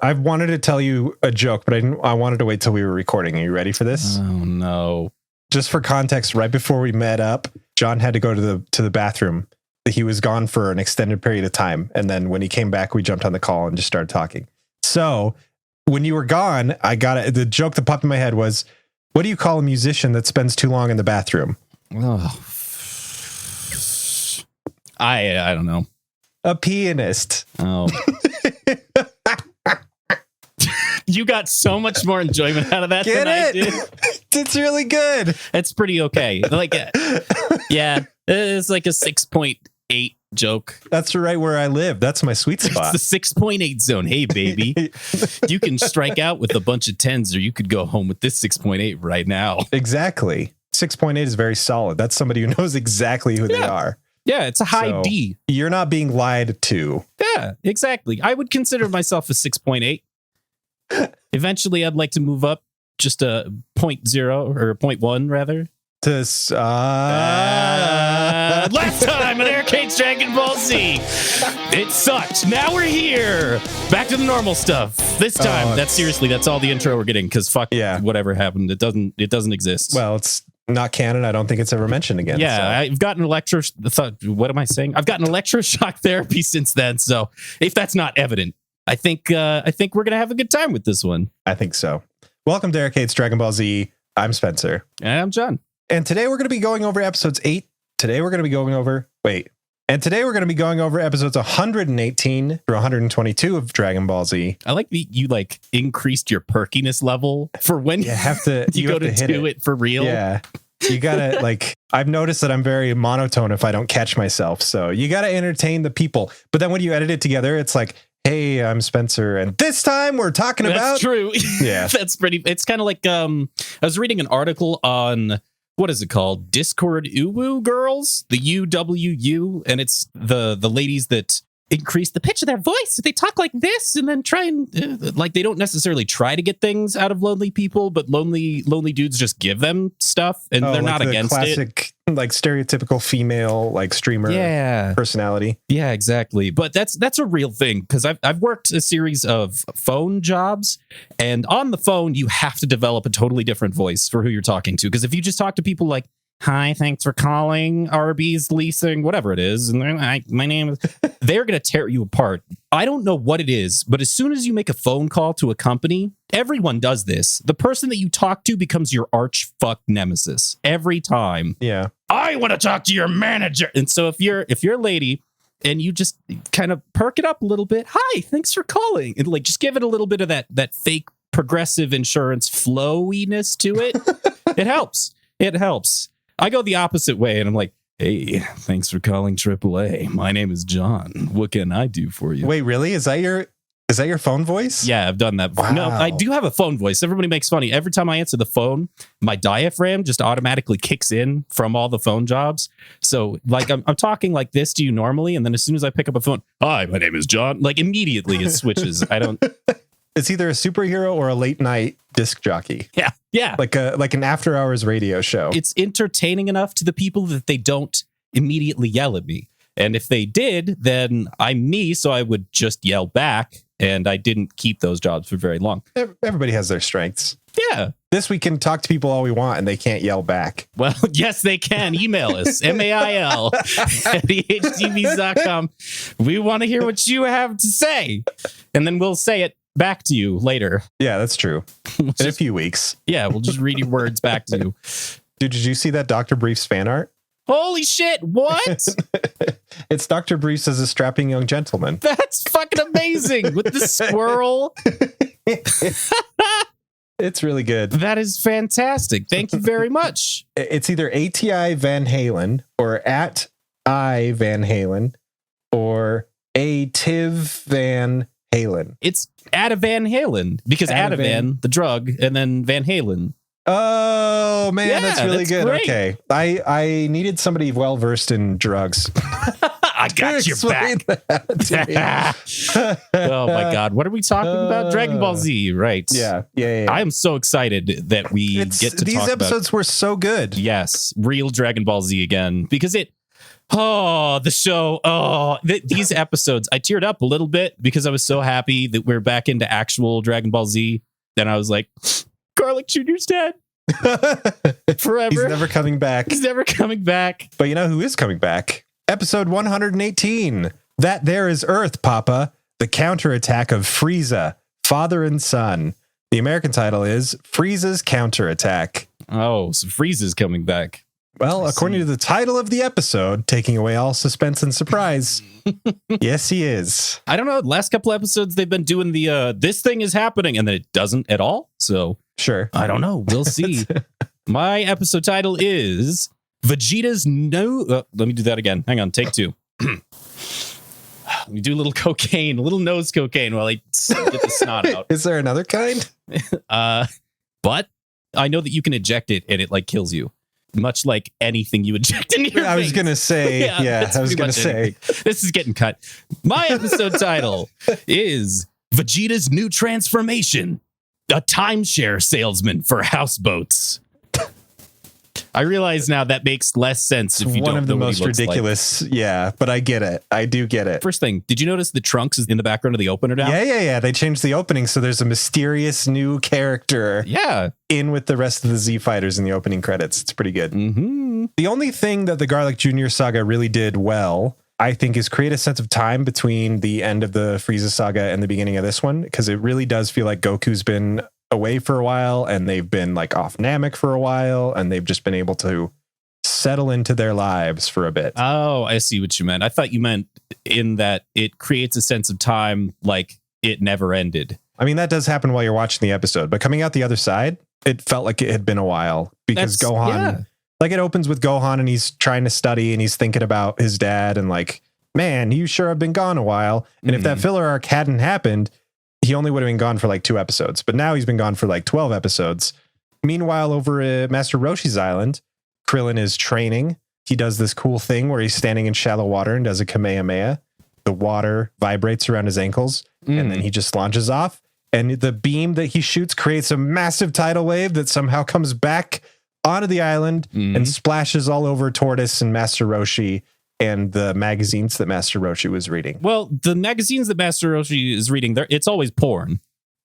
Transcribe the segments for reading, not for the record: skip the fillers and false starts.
I wanted to tell you a joke, but I wanted to wait till we were recording. Are you ready for this? Oh no. Just for context, right before we met up, John had to go to the bathroom. He was gone for an extended period of time. And then when he came back, we jumped on the call and just started talking. So when you were gone, the joke that popped in my head was, what do you call a musician that spends too long in the bathroom? Oh. I don't know. A pianist. Oh. You got so much more enjoyment out of that than I did. It's really good. It's pretty okay. Like, yeah, it's like a 6.8 joke. That's right where I live. That's my sweet spot. It's the 6.8 zone. Hey, baby, you can strike out with a bunch of 10s, or you could go home with this 6.8 right now. Exactly. 6.8 is very solid. That's somebody who knows exactly who they are. Yeah, it's a high D. You're not being lied to. Yeah, exactly. I would consider myself a 6.8. Eventually, I'd like to move up just a 0.0 or 0.1 rather. Last time on Arcade's Dragon Ball Z, it sucked. Now we're here. Back to the normal stuff. This time, that's all the intro we're getting, because whatever happened, it doesn't exist. Well, it's not canon. I don't think it's ever mentioned again. Yeah, so. I've gotten what am I saying? I've gotten electroshock therapy since then. So if that's not evident, I think we're gonna have a good time with this one. I think so. Welcome to Arcade's Dragon Ball Z. I'm Spencer. And I'm John. And today we're going to be going over episodes 8. Today we're going to be going over episodes 118 through 122 of Dragon Ball Z. I like that you increased your perkiness level for when you have to you go to do it for real. Yeah. You gotta I've noticed that I'm very monotone if I don't catch myself. So you gotta entertain the people. But then when you edit it together, it's like, hey, I'm Spencer, and this time we're talking about... That's true. Yeah. It's kind of like, I was reading an article on, what is it called? Discord Uwu girls, the UWU, and it's the ladies that increase the pitch of their voice. They talk like this and then try and, they don't necessarily try to get things out of lonely people, but lonely dudes just give them stuff, and they're not against classic, it. Stereotypical female streamer personality. Yeah, exactly. But that's a real thing, because I've worked a series of phone jobs, and on the phone you have to develop a totally different voice for who you're talking to, because if you just talk to people like, hi, thanks for calling RB's leasing, whatever it is, and my name is, they're going to tear you apart. I don't know what it is, but as soon as you make a phone call to a company, everyone does this. The person that you talk to becomes your arch fuck nemesis every time. Yeah. I want to talk to your manager. And so if you're a lady and you just kind of perk it up a little bit, hi, thanks for calling, and just give it a little bit of that fake Progressive insurance flowiness to it, it helps. It helps. I go the opposite way, and I'm like, hey, thanks for calling AAA. My name is John. What can I do for you? Wait, really? Is that your phone voice? Yeah, I've done that. Wow. No, I do have a phone voice. Everybody makes fun of me. Every time I answer the phone, my diaphragm just automatically kicks in from all the phone jobs. So I'm talking like this to you normally, and then as soon as I pick up a phone, hi, my name is John. Immediately it switches. I don't... It's either a superhero or a late night disc jockey. Yeah. Like an after hours radio show. It's entertaining enough to the people that they don't immediately yell at me. And if they did, then I'm me, so I would just yell back, and I didn't keep those jobs for very long. Everybody has their strengths. Yeah. This we can talk to people all we want, and they can't yell back. Well, yes, they can. Email us, mail at ehdtvs.com. We want to hear what you have to say, and then we'll say it back to you later. Yeah, that's true. In a few weeks. Yeah, we'll just read your words back to you. Dude, did you see that Dr. Briefs fan art? Holy shit, what? It's Dr. Briefs as a strapping young gentleman. That's fucking amazing, with the squirrel. It's really good. That is fantastic. Thank you very much. It's either ATI Van Halen or at I Van Halen or a Tiv Van Halen. It's Ativan Halen, because Ativan, the drug, and then Van Halen. Oh man, yeah, that's really good. Great. Okay, I needed somebody well versed in drugs. I got your back. Oh my god, what are we talking about? Dragon Ball Z, right? Yeah. I am so excited that we get to these talk episodes about, were so good. Yes, real Dragon Ball Z again, because Oh, the show. Oh, these episodes. I teared up a little bit because I was so happy that we're back into actual Dragon Ball Z. Then I was like, Garlic Jr.'s dead. Forever. He's never coming back. He's never coming back. But you know who is coming back? Episode 118. That There Is Earth, Papa. The counterattack of Frieza, father and son. The American title is Frieza's Counterattack. Oh, so Frieza's coming back. Well, according to the title of the episode, taking away all suspense and surprise, yes, he is. I don't know. The last couple episodes, they've been doing the this thing is happening, and then it doesn't at all. So sure. I don't know. We'll see. My episode title is Vegeta's No. Let me do that again. Hang on. Take two. Let me do a little cocaine, a little nose cocaine while I get the snot out. Is there another kind? But I know that you can eject it and it like kills you. Much like anything you eject in your I was face. going to say, I was going to say. This is getting cut. My episode title is Vegeta's New Transformation, a timeshare salesman for houseboats. I realize now that makes less sense if you one don't of the know what he most looks ridiculous. like. Yeah, but I get it. I do get it. First thing, did you notice the Trunks is in the background of the opener now? Yeah. They changed the opening, so there's a mysterious new character. Yeah. In with the rest of the Z Fighters in the opening credits. It's pretty good. Mm-hmm. The only thing that the Garlic Jr. saga really did well, I think, is create a sense of time between the end of the Frieza saga and the beginning of this one, because it really does feel like Goku's been away for a while and they've been like off Namek for a while and they've just been able to settle into their lives for a bit. Oh, I see what you meant. I thought you meant in that it creates a sense of time like it never ended. I mean, that does happen while you're watching the episode, but coming out the other side, it felt like it had been a while because Gohan, like it opens with Gohan and he's trying to study and he's thinking about his dad and like, man, you sure have been gone a while. And if that filler arc hadn't happened, he only would have been gone for like 2 episodes, but now he's been gone for like 12 episodes. Meanwhile, over at Master Roshi's island, Krillin is training. He does this cool thing where he's standing in shallow water and does a Kamehameha. The water vibrates around his ankles and then he just launches off. And the beam that he shoots creates a massive tidal wave that somehow comes back onto the island and splashes all over Tortoise and Master Roshi and the magazines that Master Roshi was reading. Well, the magazines that Master Roshi is reading, it's always porn.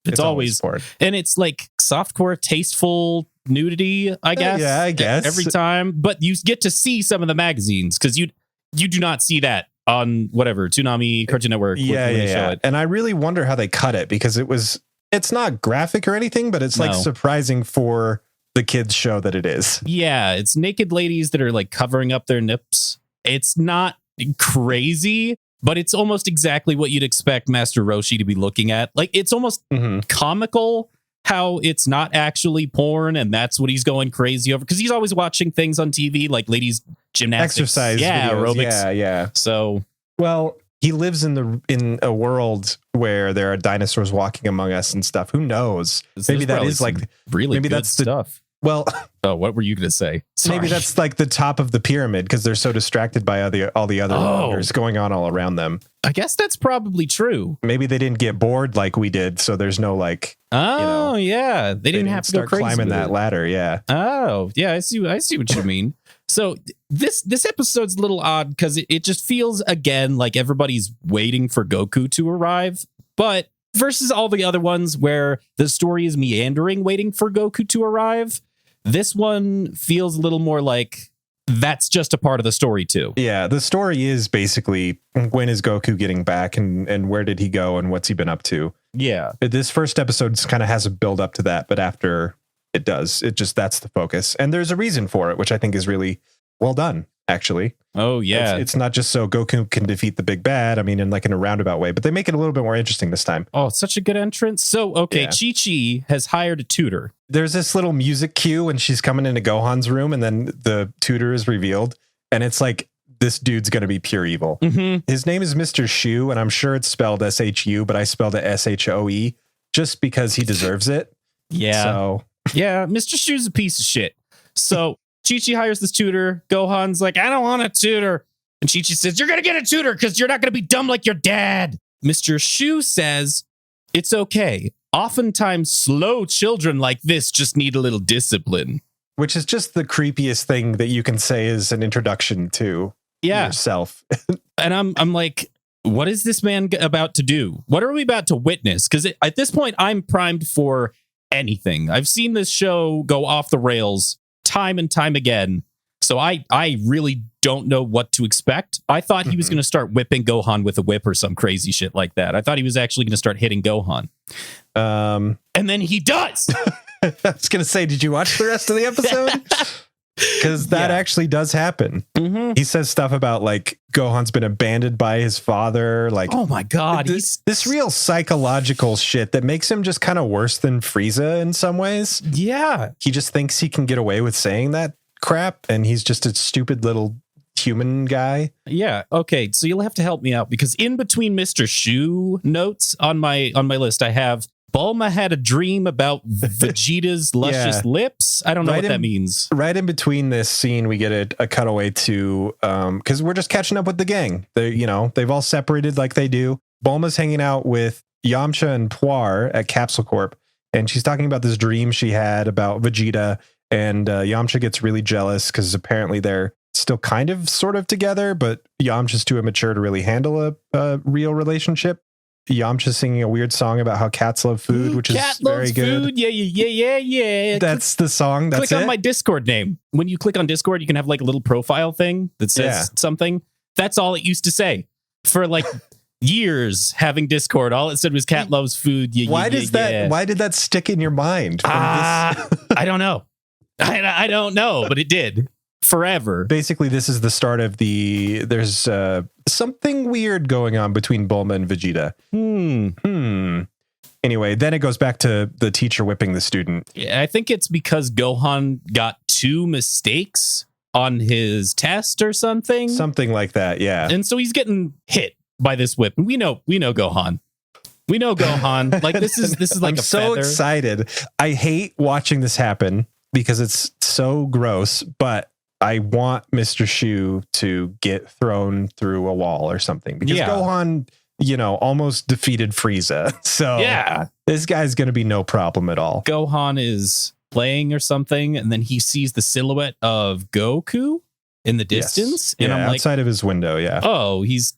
It's always porn. And it's like softcore, tasteful nudity, I guess. Yeah, I guess. Every time. But you get to see some of the magazines because you do not see that on whatever, Toonami, Cartoon Network. Yeah. And I really wonder how they cut it because it's not graphic or anything, but it's like surprising for the kids show that it is. Yeah, it's naked ladies that are like covering up their nips. It's not crazy, but it's almost exactly what you'd expect Master Roshi to be looking at. Like it's almost comical how it's not actually porn and that's what he's going crazy over because he's always watching things on TV like ladies gymnastics, exercise videos. Aerobics. Yeah. So, well, he lives in a world where there are dinosaurs walking among us and stuff. Who knows? Maybe that is like really maybe good that's stuff. Well, what were you going to say? Sorry. Maybe that's like the top of the pyramid because they're so distracted by all the other wonders going on all around them. I guess that's probably true. Maybe they didn't get bored like we did, so there's no like. Yeah, they didn't have to start go crazy climbing that ladder. Yeah. Oh, yeah, I see what you mean. So this episode's a little odd because it just feels again like everybody's waiting for Goku to arrive, but versus all the other ones where the story is meandering, waiting for Goku to arrive. This one feels a little more like that's just a part of the story too. Yeah, the story is basically when is Goku getting back and where did he go and what's he been up to? Yeah. This first episode kind of has a build up to that, but after it does, that's the focus. And there's a reason for it, which I think is really well done, actually. Oh, yeah. It's not just so Goku can defeat the big bad. I mean, in a roundabout way, but they make it a little bit more interesting this time. Oh, such a good entrance. So, okay, yeah. Chichi has hired a tutor. There's this little music cue when she's coming into Gohan's room and then the tutor is revealed. And it's like, this dude's going to be pure evil. Mm-hmm. His name is Mr. Shu, and I'm sure it's spelled S-H-U, but I spelled it S-H-O-E just because he deserves it. Yeah. So. Yeah, Mr. Shu's a piece of shit. So Chichi hires this tutor. Gohan's like, I don't want a tutor. And Chichi says, you're going to get a tutor because you're not going to be dumb like your dad. Mr. Shu says, it's okay. Oftentimes, slow children like this just need a little discipline. Which is just the creepiest thing that you can say is an introduction to yourself. And I'm like, what is this man about to do? What are we about to witness? Because at this point, I'm primed for anything. I've seen this show go off the rails time and time again. So I really don't know what to expect. I thought he was going to start whipping Gohan with a whip or some crazy shit like that. I thought he was actually going to start hitting Gohan. And then he does. I was going to say, did you watch the rest of the episode? Because that actually does happen. He says stuff about like Gohan's been abandoned by his father. Like, oh my God. This real psychological shit that makes him just kind of worse than Frieza in some ways. Yeah. He just thinks he can get away with saying that crap. And he's just a stupid little human guy. Yeah. Okay. So you'll have to help me out because in between Mr. Shu notes on my list, I have Bulma had a dream about Vegeta's luscious lips. I don't know what that means. Right in between this scene, we get a cutaway to because we're just catching up with the gang. They've all separated like they do. Bulma's hanging out with Yamcha and Puar at Capsule Corp, and she's talking about this dream she had about Vegeta. And Yamcha gets really jealous because apparently they're still kind of sort of together, but Yamcha's too immature to really handle a real relationship. Yamcha's singing a weird song about how cats love food, which is very good. Food. Yeah. That's the song. That's click on my Discord name. When you click on Discord, you can have like a little profile thing that says something. That's all it used to say for like years. Having Discord, all it said was "cat loves food." Why did that stick in your mind? I don't know. I don't know, but it did. Forever. Basically, this is the start of there's something weird going on between Bulma and Vegeta. Anyway, then it goes back to the teacher whipping the student. Yeah, I think it's because Gohan got 2 mistakes on his test or something. Something like that, yeah. And so he's getting hit by this whip. We know Gohan. We know Gohan. Like this is like I'm a so feather. excited. I hate watching this happen because it's so gross, but I want Mr. Shu to get thrown through a wall or something because Gohan, almost defeated Frieza. So this guy's going to be no problem at all. Gohan is playing or something, and then he sees the silhouette of Goku in the distance. Yes. And I'm like, outside of his window. Yeah. Oh, he's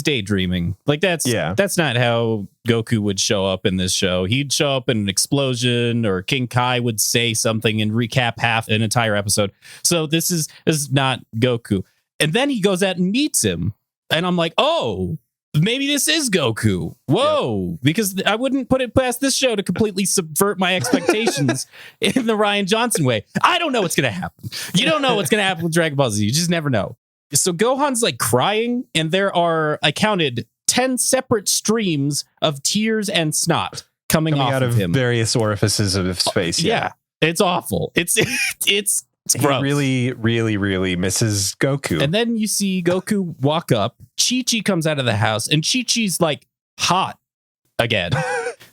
daydreaming. Like that's not how Goku would show up in this show. He'd show up in an explosion, or King Kai would say something and recap half an entire episode. So this is not Goku. And then he goes out and meets him, and I'm like, oh, maybe this is Goku. Whoa, because I wouldn't put it past this show to completely subvert my expectations in the Ryan Johnson way. I don't know what's gonna happen. You don't know what's gonna happen with Dragon Ball Z. You just never know. So Gohan's like crying, and there are, I counted 10 separate streams of tears and snot coming off out of him. Various orifices of his face. Yeah. It's awful. It's gross. He really, really, really misses Goku. And then you see Goku walk up. Chichi comes out of the house, and Chi-Chi's like hot again.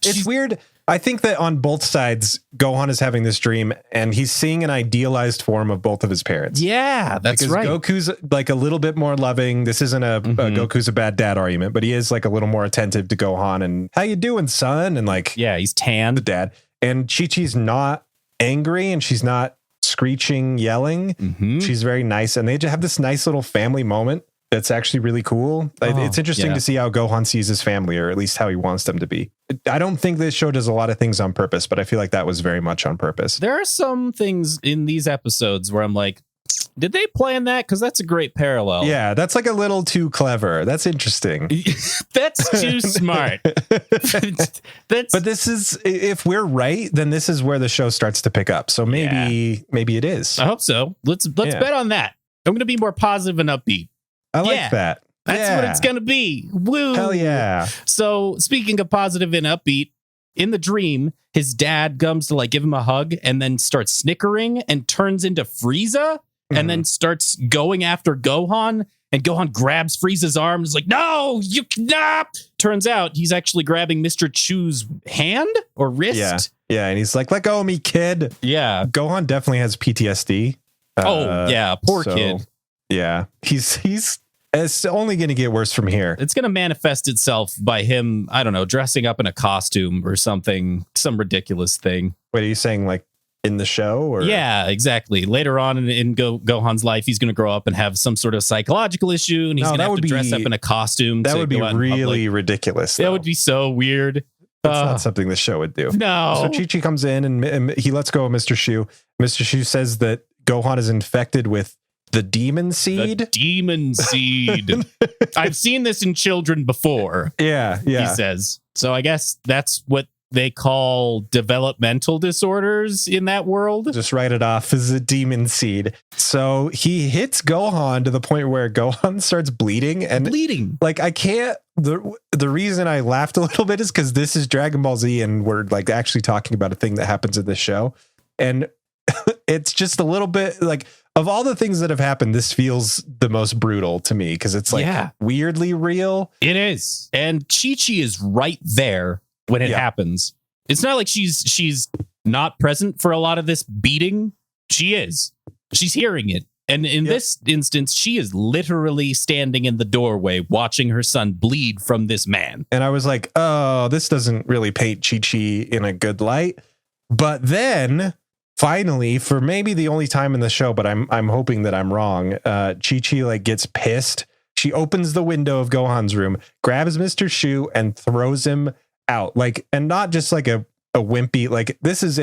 It's weird. I think that on both sides, Gohan is having this dream and he's seeing an idealized form of both of his parents. Yeah, that's because right. Goku's like a little bit more loving. This isn't a Goku's a bad dad argument, but he is like a little more attentive to Gohan and how you doing, son? And like, he's tanned. The dad. And Chi-Chi's not angry and she's not screeching, yelling. She's very nice. And they just have this nice little family moment. That's actually really cool. It's interesting to see how Gohan sees his family, or at least how he wants them to be. I don't think this show does a lot of things on purpose, but I feel like that was very much on purpose. There are some things in these episodes where I'm like, did they plan that? Because that's a great parallel. Yeah, that's like a little too clever. That's interesting. That's too smart. But this is, if we're right, then this is where the show starts to pick up. So maybe it is. I hope so. Let's bet on that. I'm going to be more positive and upbeat. I like that. That's what it's going to be. Woo. Hell yeah. So speaking of positive and upbeat, in the dream, his dad comes to like give him a hug and then starts snickering and turns into Frieza and then starts going after Gohan. And Gohan grabs Frieza's arm and is like, no, you cannot. Turns out he's actually grabbing Mr. Chu's hand or wrist. Yeah. And he's like, let go of me, kid. Yeah. Gohan definitely has PTSD. Poor kid. Yeah. It's only going to get worse from here. It's going to manifest itself by him, I don't know, dressing up in a costume or something, some ridiculous thing. Wait, are you saying like in the show? Or Yeah, exactly. Later on in Gohan's life, he's going to grow up and have some sort of psychological issue, and he's going to have to dress up in a costume. That would be go out really ridiculous. That would be so weird. That's not something the show would do. No. So Chichi comes in and he lets go of Mr. Shu. Mr. Shu says that Gohan is infected with the demon seed. The demon seed. I've seen this in children before. Yeah. He says. So I guess that's what they call developmental disorders in that world. Just write it off as a demon seed. So he hits Gohan to the point where Gohan starts bleeding. Like, I can't. The reason I laughed a little bit is because this is Dragon Ball Z and we're like actually talking about a thing that happens in the show. And it's just a little bit like, of all the things that have happened, this feels the most brutal to me because it's like weirdly real. It is. And Chichi is right there when it happens. It's not like she's not present for a lot of this beating. She is. She's hearing it. And in this instance, she is literally standing in the doorway watching her son bleed from this man. And I was like, oh, this doesn't really paint Chichi in a good light. But then finally, for maybe the only time in the show, but I'm hoping that I'm wrong, Chichi like gets pissed. She opens the window of Gohan's room, grabs Mr. Shu and throws him out. Like, and not just like a wimpy, like this is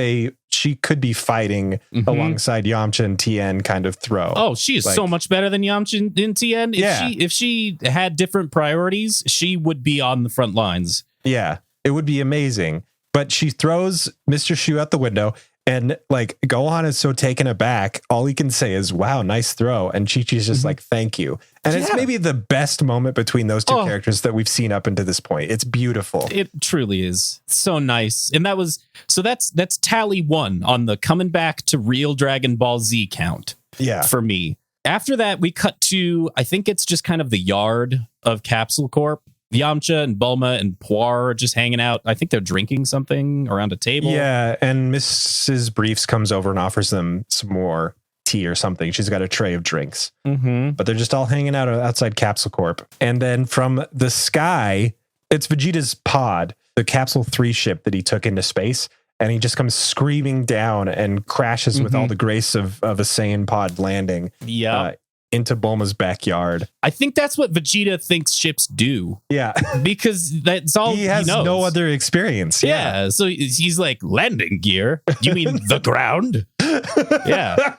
she could be fighting alongside Yamcha and Tien kind of throw. Oh, she is so much better than Yamcha and Tien. If she had different priorities, she would be on the front lines. Yeah, it would be amazing. But she throws Mr. Shu out the window. And like Gohan is so taken aback, all he can say is, wow, nice throw. And Chi-Chi's just like, thank you. And it's maybe the best moment between those two characters that we've seen up until this point. It's beautiful. It truly is. So nice. And that's tally 1 on the coming back to real Dragon Ball Z count. Yeah. For me. After that, we cut to, I think it's just kind of the yard of Capsule Corp. Yamcha and Bulma and Puar are just hanging out. I think they're drinking something around a table. Yeah, and Mrs. Briefs comes over and offers them some more tea or something. She's got a tray of drinks. But they're just all hanging out outside Capsule Corp. And then from the sky, it's Vegeta's pod, the Capsule 3 ship that he took into space. And he just comes screaming down and crashes with all the grace of a Saiyan pod landing. Yeah. Into Bulma's backyard. I think that's what Vegeta thinks ships do. Yeah. Because that's all he has knows. No other experience. Yeah. So he's like, landing gear? You mean the ground? Yeah.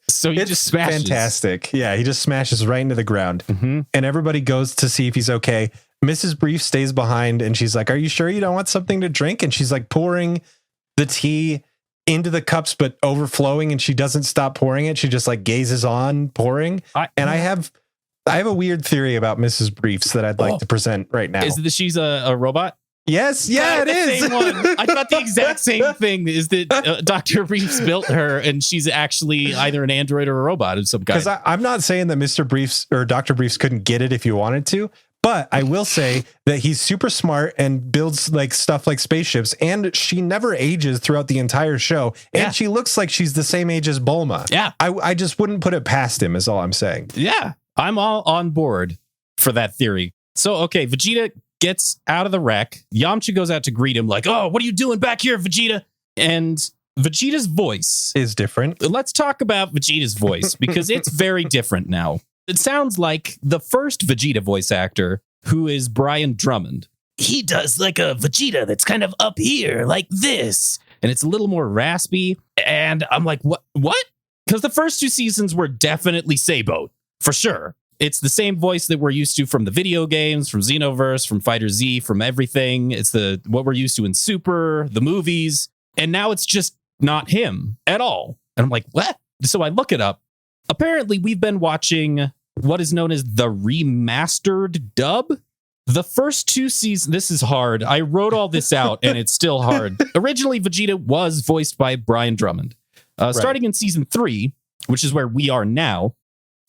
So he just smashes. Fantastic. Yeah, he just smashes right into the ground. And everybody goes to see if he's okay. Mrs. Brief stays behind and she's like, are you sure you don't want something to drink? And she's like pouring the tea into the cups, but overflowing, and she doesn't stop pouring it. She just like gazes on pouring. I have a weird theory about Mrs. Briefs that I'd like to present right now. Is that she's a robot? Yes, yeah, it is. Same one. I thought the exact same thing. Is that Dr. Briefs built her, and she's actually either an android or a robot of some kind? Because I'm not saying that Mr. Briefs or Dr. Briefs couldn't get it if you wanted to. But I will say that he's super smart and builds like stuff like spaceships, and she never ages throughout the entire show. And she looks like she's the same age as Bulma. Yeah. I just wouldn't put it past him is all I'm saying. Yeah. I'm all on board for that theory. So, okay, Vegeta gets out of the wreck. Yamcha goes out to greet him like, oh, what are you doing back here, Vegeta? And Vegeta's voice is different. Let's talk about Vegeta's voice because it's very different now. It sounds like the first Vegeta voice actor, who is Brian Drummond. He does like a Vegeta that's kind of up here, like this. And it's a little more raspy. And I'm like, what? Because the first 2 seasons were definitely Sabo, for sure. It's the same voice that we're used to from the video games, from Xenoverse, from Fighter Z, from everything. It's what we're used to in Super, the movies. And now it's just not him at all. And I'm like, what? So I look it up. Apparently, we've been watching what is known as the remastered dub. The first 2 seasons, this is hard. I wrote all this out and it's still hard. Originally, Vegeta was voiced by Brian Drummond. Starting in season 3, which is where we are now,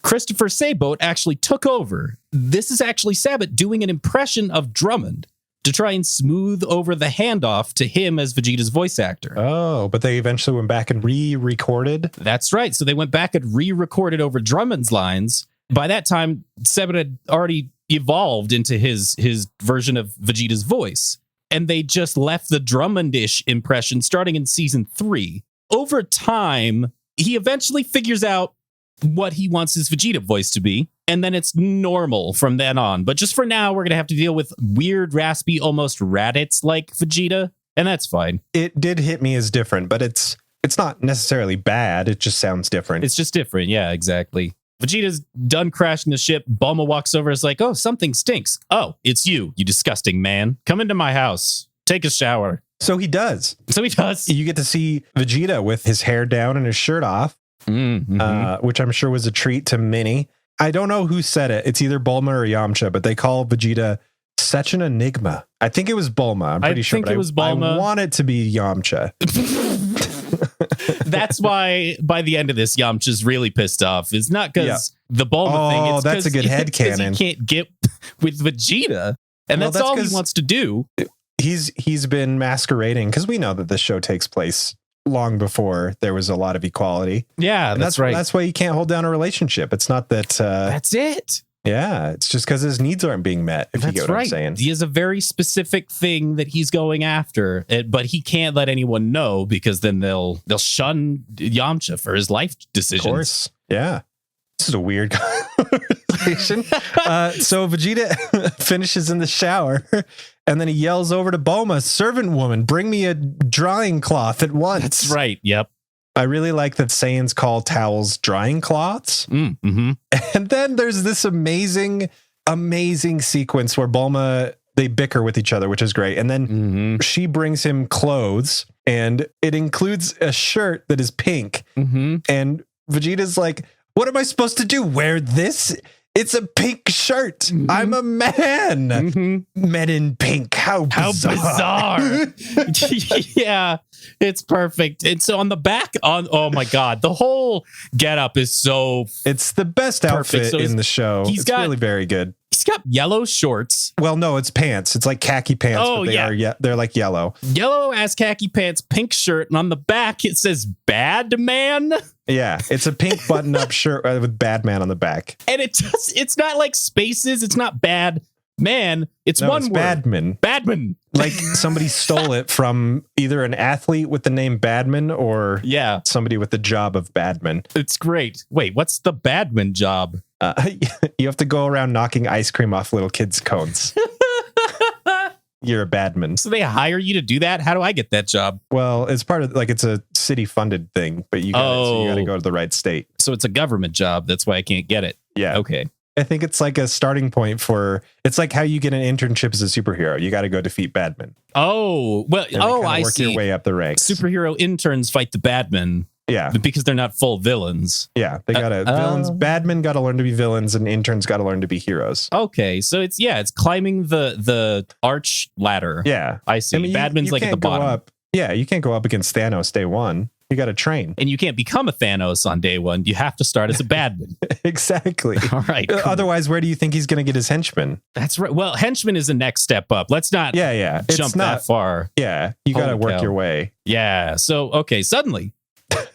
Christopher Sabote actually took over. This is actually Sabote doing an impression of Drummond to try and smooth over the handoff to him as Vegeta's voice actor. Oh, but they eventually went back and re-recorded? That's right. So they went back and re-recorded over Drummond's lines. By that time, Sabote had already evolved into his version of Vegeta's voice. And they just left the Drummond-ish impression starting in season 3. over time, he eventually figures out what he wants his Vegeta voice to be, and then it's normal from then on. But just for now, we're going to have to deal with weird, raspy, almost Raditz-like Vegeta, and that's fine. It did hit me as different, but it's not necessarily bad. It just sounds different. It's just different. Yeah, exactly. Vegeta's done crashing the ship. Bulma walks over and is like, oh, something stinks. Oh, it's you disgusting man. Come into my house. Take a shower. So he does. You get to see Vegeta with his hair down and his shirt off. Which I'm sure was a treat to many. I don't know who said it. It's either Bulma or Yamcha, but they call Vegeta such an enigma. I think it was Bulma. I'm pretty sure. I think it was Bulma. I want it to be Yamcha. That's why by the end of this, Yamcha's really pissed off. It's not because the Bulma thing. It's that's a good headcanon. He can't get with Vegeta, and that's all he wants to do. He's been masquerading, because we know that this show takes place long before there was a lot of equality. Yeah, and that's right. That's why you can't hold down a relationship. It's not that. That's it. Yeah, it's just because his needs aren't being met, if you get what I'm saying. He has a very specific thing that he's going after, but he can't let anyone know, because then they'll shun Yamcha for his life decisions. Of course. Yeah. This is a weird conversation. So Vegeta finishes in the shower, and then he yells over to Bulma, servant woman, bring me a drying cloth at once. That's right. Yep. I really like that Saiyans call towels drying cloths. Mm-hmm. And then there's this amazing sequence where Bulma, they bicker with each other, which is great. And then she brings him clothes, and it includes a shirt that is pink. And Vegeta's like, what am I supposed to do? Wear this? It's a pink shirt. I'm a man. Men in pink. How bizarre. Yeah, it's perfect. And so on the back, oh my God, the whole getup is so. It's the best outfit in the show. It's really very good. He's got yellow shorts. Well, no, it's pants. It's like khaki pants. Oh, but they're like yellow. Yellow ass khaki pants, pink shirt, and on the back it says "Bad Man." Yeah, it's a pink button-up shirt with "Bad Man" on the back. And it's not like spaces. It's not "Bad Man." It's one word. Badman. Badman. Like somebody stole it from either an athlete with the name Badman or somebody with the job of Badman. It's great. Wait, what's the Badman job? You have to go around knocking ice cream off little kids' cones. You're a badman. So they hire you to do that? How do I get that job? Well, it's part of it's a city funded thing, but you got to go to the right state. So it's a government job. That's why I can't get it. Yeah. Okay. I think it's like a starting point it's like how you get an internship as a superhero. You got to go defeat badmen. Oh, well, I work see. Your way up the ranks. Superhero interns fight the badmen. Yeah. Because they're not full villains. Yeah. They got to villains. Badmen got to learn to be villains, and interns got to learn to be heroes. Okay. So it's climbing the arch ladder. Yeah. I see. I mean, Badman's like at the bottom. You can't go up against Thanos day one. You got to train. And you can't become a Thanos on day one. You have to start as a badman. Exactly. All right. Cool. Otherwise, where do you think he's going to get his henchmen? That's right. Well, henchman is the next step up. Let's not jump that far. Yeah. You got to work your way. Yeah. So, okay. Suddenly,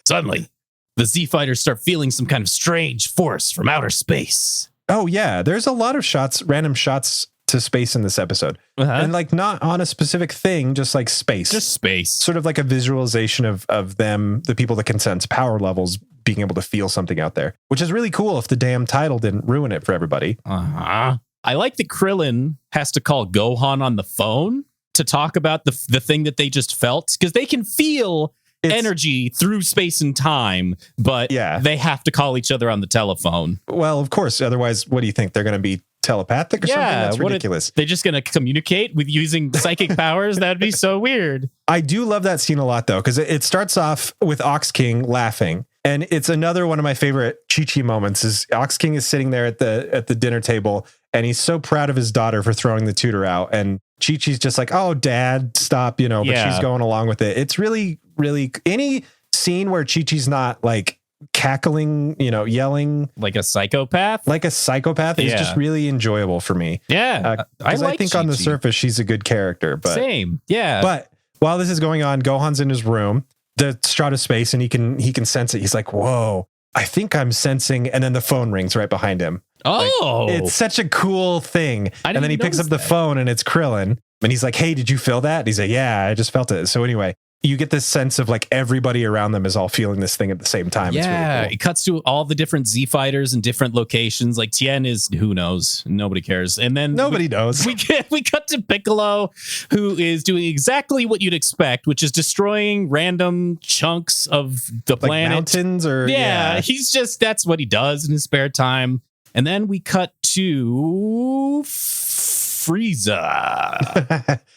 the Z fighters start feeling some kind of strange force from outer space. Oh, yeah. There's a lot of random shots to space in this episode. And not on a specific thing, just like space. Just space. Sort of like a visualization of them, the people that can sense power levels, being able to feel something out there, which is really cool if the damn title didn't ruin it for everybody. I like that Krillin has to call Gohan on the phone to talk about the thing that they just felt, because they can feel energy through space and time, but they have to call each other on the telephone. Well, of course. Otherwise, what do you think? They're going to be telepathic or something? That's ridiculous. They're just going to communicate with using psychic powers? That'd be so weird. I do love that scene a lot, though, because it starts off with Ox King laughing. And it's another one of my favorite Chichi moments is Ox King is sitting there at the dinner table, and he's so proud of his daughter for throwing the tutor out. And Chi-Chi's just like, oh, Dad, stop, but she's going along with it. It's really, really any scene where Chi-Chi's not like cackling, yelling like a psychopath. Is just really enjoyable for me. Yeah. I think Chi-Chi, on the surface, she's a good character. But same. Yeah. But while this is going on, Gohan's in his room, the strata space, and he can sense it. He's like, whoa, I think I'm sensing. And then the phone rings right behind him. Oh, it's such a cool thing. And then he picks up the phone, and it's Krillin. And he's like, hey, did you feel that? And he's like, yeah, I just felt it. So anyway, you get this sense of like everybody around them is all feeling this thing at the same time. Yeah, it's really cool. It cuts to all the different Z fighters in different locations. Like Tien is, who knows? Nobody cares. And then Nobody knows. We cut to Piccolo, who is doing exactly what you'd expect, which is destroying random chunks of the Like planet. mountains or That's what he does in his spare time. And then we cut to Frieza.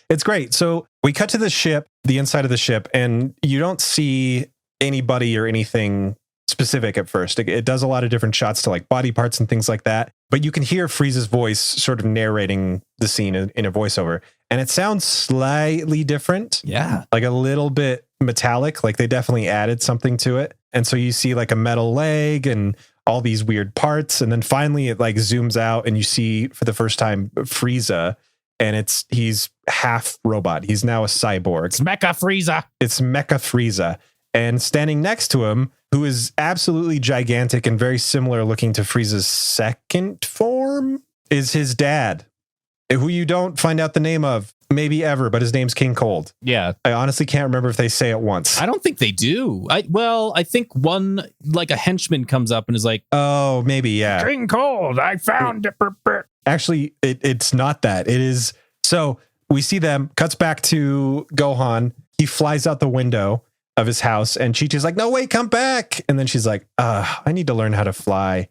It's great. So we cut to the ship, the inside of the ship, and you don't see anybody or anything specific at first. It does a lot of different shots to like body parts and things like that, but you can hear Frieza's voice sort of narrating the scene in a voiceover, and it sounds slightly different. Yeah. Like a little bit metallic, like they definitely added something to it. And so you see like a metal leg and all these weird parts, and then finally it like zooms out and you see for the first time Frieza, and he's half robot. He's now a cyborg. It's Mecha Frieza. It's Mecha Frieza. And standing next to him, who is absolutely gigantic and very similar looking to Frieza's second form, is his dad, who you don't find out the name of maybe ever, but his name's King Cold. Yeah. I honestly can't remember if they say it once. I don't think they do. I think one, like a henchman comes up and is like, Oh, maybe, yeah. King Cold, I found it. Actually, it's not that. It is. So we see them, cuts back to Gohan. He flies out the window of his house and Chi-Chi's like, no, wait, come back. And then she's like, I need to learn how to fly.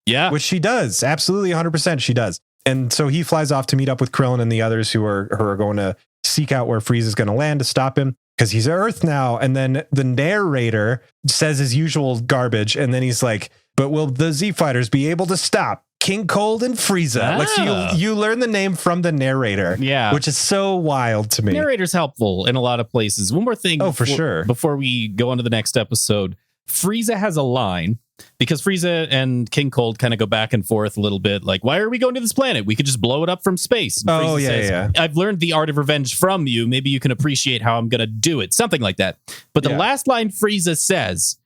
Yeah. Which she does. Absolutely 100% she does. And so he flies off to meet up with Krillin and the others who are going to seek out where Frieza's going to land to stop him because he's Earth now. And then the narrator says his usual garbage. And then he's like, but will the Z fighters be able to stop King Cold and Frieza? Like, so you learn the name from the narrator. Yeah. Which is so wild to me. Narrator's helpful in a lot of places. One more thing. For sure. Before we go on to the next episode, Frieza has a line because Frieza and King Cold kind of go back and forth a little bit. Like, why are we going to this planet? We could just blow it up from space. And Frieza says, I've learned the art of revenge from you. Maybe you can appreciate how I'm going to do it. Something like that. But the last line Frieza says,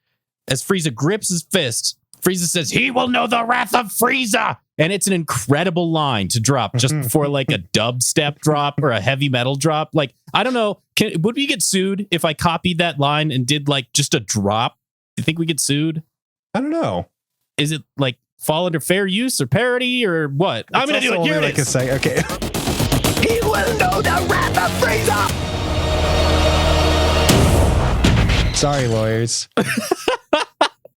as Frieza grips his fist, Frieza says, he will know the wrath of Frieza. And it's an incredible line to drop just before like a dubstep drop or a heavy metal drop. Like, I don't know. Would we get sued if I copied that line and did like just a drop? Do you think we get sued? I don't know. Is it like fall under fair use or parody or what? I'm going to do it. Here it is. Okay. He will know the wrath of Frieza. Sorry, lawyers.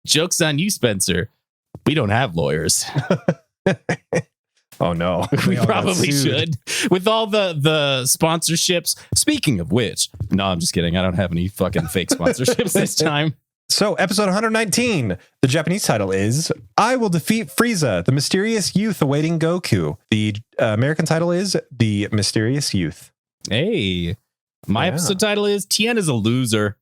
Joke's on you, Spencer. We don't have lawyers. Oh, no. We probably should. With all the sponsorships. Speaking of which, no, I'm just kidding. I don't have any fucking fake sponsorships this time. So, episode 119, the Japanese title is I Will Defeat Frieza, the Mysterious Youth Awaiting Goku. The American title is The Mysterious Youth. Hey, my episode title is Tien is a loser.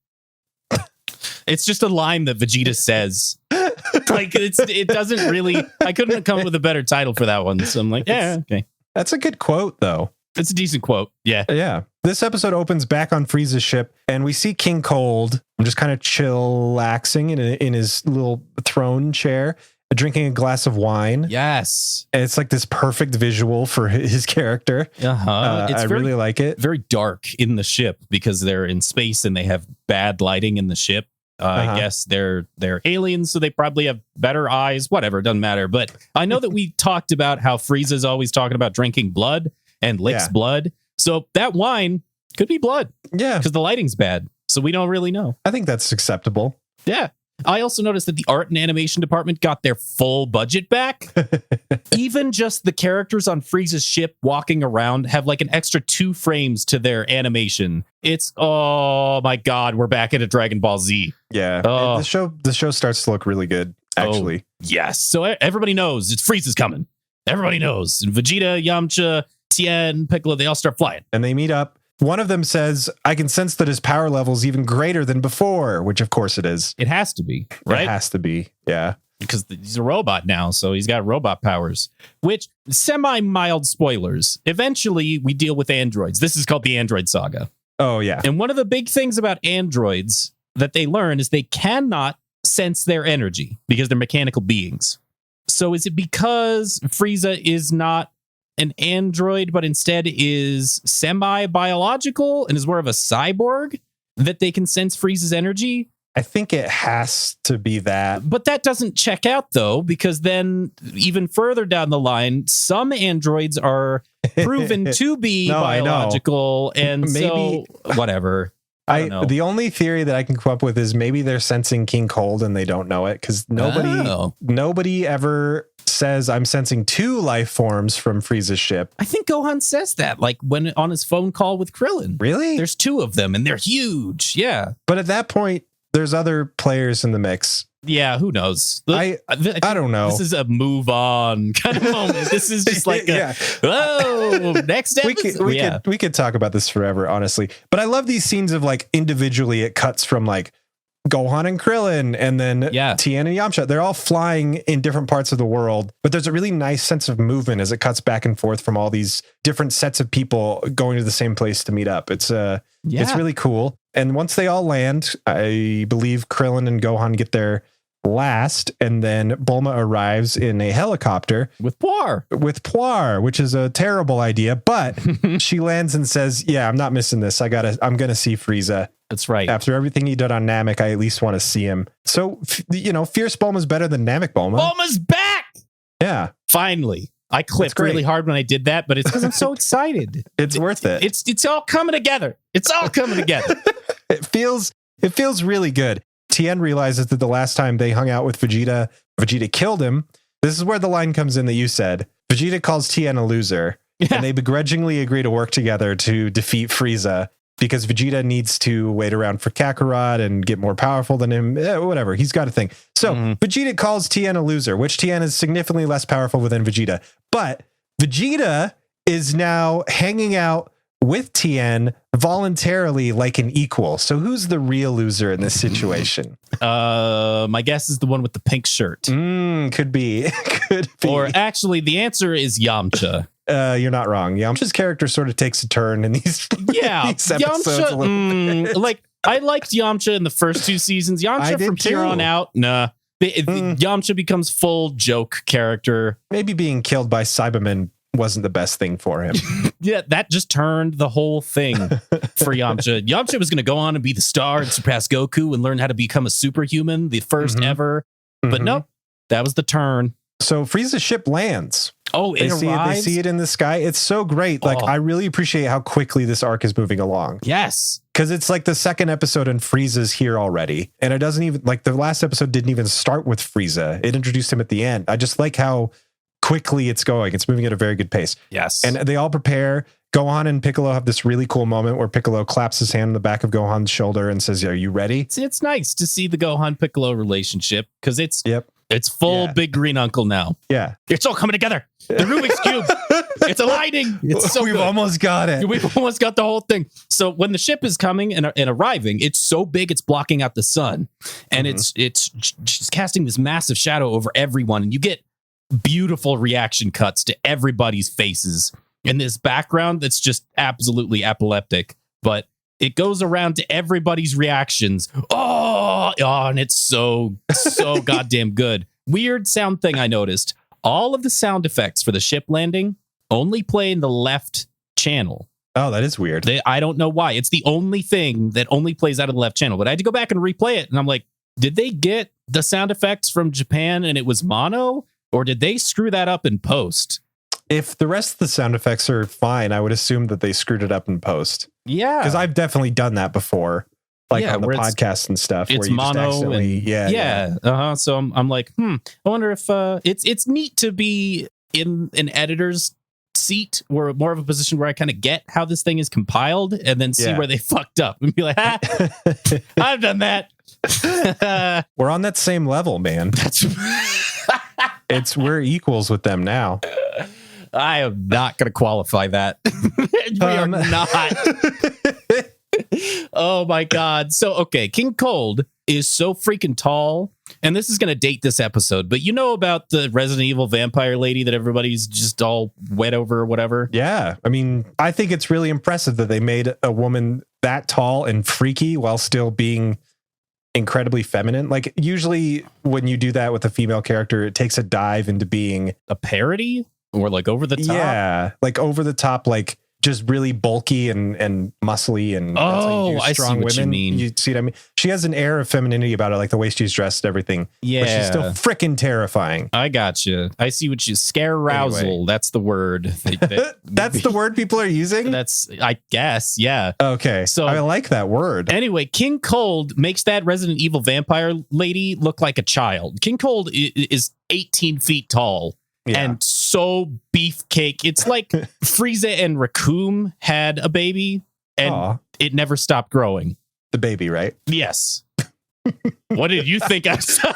It's just a line that Vegeta says. Like, it doesn't really, I couldn't come up with a better title for that one. So I'm like, yeah, okay. That's a good quote, though. It's a decent quote. Yeah. Yeah. This episode opens back on Frieza's ship, and we see King Cold just kind of chillaxing in his little throne chair, drinking a glass of wine. Yes. And it's like this perfect visual for his character. It's really like it. Very dark in the ship because they're in space and they have bad lighting in the ship. I guess they're aliens, so they probably have better eyes. Whatever, doesn't matter. But I know that we talked about how Frieza's always talking about drinking blood and licks blood. So that wine could be blood. Yeah. Because the lighting's bad. So we don't really know. I think that's acceptable. Yeah. I also noticed that the art and animation department got their full budget back. Even just the characters on Frieza's ship walking around have like an extra 2 frames to their animation. It's, oh my God, we're back into Dragon Ball Z. Yeah. The show starts to look really good, actually. Yes. So everybody knows it's Frieza's coming. Everybody knows. And Vegeta, Yamcha, Tien, Piccolo, they all start flying. And they meet up. One of them says, I can sense that his power level is even greater than before, which of course it is. It has to be, right? It has to be, yeah. Because he's a robot now, so he's got robot powers, which semi-mild spoilers. Eventually, we deal with androids. This is called the Android Saga. Oh, yeah. And one of the big things about androids that they learn is they cannot sense their energy because they're mechanical beings. So is it because Frieza is not an android, but instead is semi-biological and is more of a cyborg? that they can sense Frieza's energy. I think it has to be that. But that doesn't check out, though, because then even further down the line, some androids are proven to be biological. And maybe whatever. I don't know. The only theory that I can come up with is maybe they're sensing King Cold and they don't know it, because nobody ever says I'm sensing 2 life forms from Frieza's ship. I think Gohan says that, like when on his phone call with Krillin. Really? There's 2 of them and they're huge. Yeah. But at that point, there's other players in the mix. Yeah, who knows? I don't know. This is a move on kind of moment. This is just like, next episode. We could talk about this forever, honestly. But I love these scenes of like individually it cuts from like Gohan and Krillin and then Tien and Yamcha. They're all flying in different parts of the world, but there's a really nice sense of movement as it cuts back and forth from all these different sets of people going to the same place to meet up. It's really cool. And once they all land, I believe Krillin and Gohan get there last, and then Bulma arrives in a helicopter with Poir, which is a terrible idea, but she lands and says, yeah, I'm not missing this. I'm going to see Frieza. That's right. After everything he did on Namek, I at least want to see him. So, Fierce Bulma's better than Namek Bulma. Bulma's back! Yeah. Finally. I clipped really hard when I did that, but it's because I'm so excited. It's worth it. It's all coming together. It's all coming together. It feels really good. Tien realizes that the last time they hung out with Vegeta killed him. This is where the line comes in that you said. Vegeta calls Tien a loser, and they begrudgingly agree to work together to defeat Frieza because Vegeta needs to wait around for Kakarot and get more powerful than him. Whatever, he's got a thing. So Vegeta calls Tien a loser, which Tien is significantly less powerful than Vegeta. But Vegeta is now hanging out with Tien voluntarily like an equal. So who's the real loser in this situation? My guess is the one with the pink shirt. Could be. Or actually, the answer is Yamcha. You're not wrong. Yamcha's character sort of takes a turn in these, these episodes. Yamcha, like I liked Yamcha in the first 2 seasons. Yamcha from here on out, nah. Yamcha becomes full joke character. Maybe being killed by Cybermen wasn't the best thing for him. Yeah, that just turned the whole thing for Yamcha. Yamcha was going to go on and be the star and surpass Goku and learn how to become a superhuman, the first ever. But nope, that was the turn. So Frieza's ship lands. Oh, they see it in the sky. It's so great. Like, I really appreciate how quickly this arc is moving along. Yes. Because it's like the second episode and Frieza's here already. And it doesn't even, like, the last episode didn't even start with Frieza. It introduced him at the end. I just like how quickly it's going. It's moving at a very good pace. Yes. And they all prepare. Gohan and Piccolo have this really cool moment where Piccolo claps his hand on the back of Gohan's shoulder and says, "Are you ready?" It's nice to see the Gohan Piccolo relationship because it's full big green uncle now. Yeah. It's all coming together. The Rubik's Cube. It's aligning. It's so We've almost got it. We've almost got the whole thing. So when the ship is coming and arriving, it's so big it's blocking out the sun. And it's just casting this massive shadow over everyone. And you get beautiful reaction cuts to everybody's faces in this background that's just absolutely epileptic, but it goes around to everybody's reactions. And it's so goddamn good. Weird sound thing I noticed. All of the sound effects for the ship landing only play in the left channel. Oh, that is weird. I don't know why. It's the only thing that only plays out of the left channel, but I had to go back and replay it. And I'm like, did they get the sound effects from Japan and it was mono? Or did they screw that up in post? If the rest of the sound effects are fine, I would assume that they screwed it up in post. Yeah. Because I've definitely done that before. Like on the podcast and stuff. It's where you mono. Just So I'm like, I wonder if it's neat to be in an editor's seat or more of a position where I kind of get how this thing is compiled and then see where they fucked up and be like, I've done that. We're on that same level, man. We're equals with them now. I am not going to qualify that. We are not. Oh my God. So, okay. King Cold is so freaking tall. And this is going to date this episode, but you know about the Resident Evil vampire lady that everybody's just all wet over or whatever? Yeah. I mean, I think it's really impressive that they made a woman that tall and freaky while still being incredibly feminine. Like usually when you do that with a female character, it takes a dive into being a parody or like over the top. Yeah. Like over the top, like just really bulky and muscly and that's how you do I see what you mean. You see what I mean? She has an air of femininity about her, like the way she's dressed and everything. Yeah. But she's still freaking terrifying. I gotcha. I see what you scare arousal. Anyway. That's the word. That's the word people are using? That's, I guess. Yeah. Okay. So I like that word. Anyway, King Cold makes that Resident Evil vampire lady look like a child. King Cold is 18 feet tall. Yeah. And so beefcake. It's like Frieza and Raccoon had a baby and it never stopped growing. The baby, right? Yes. What did you think I saw?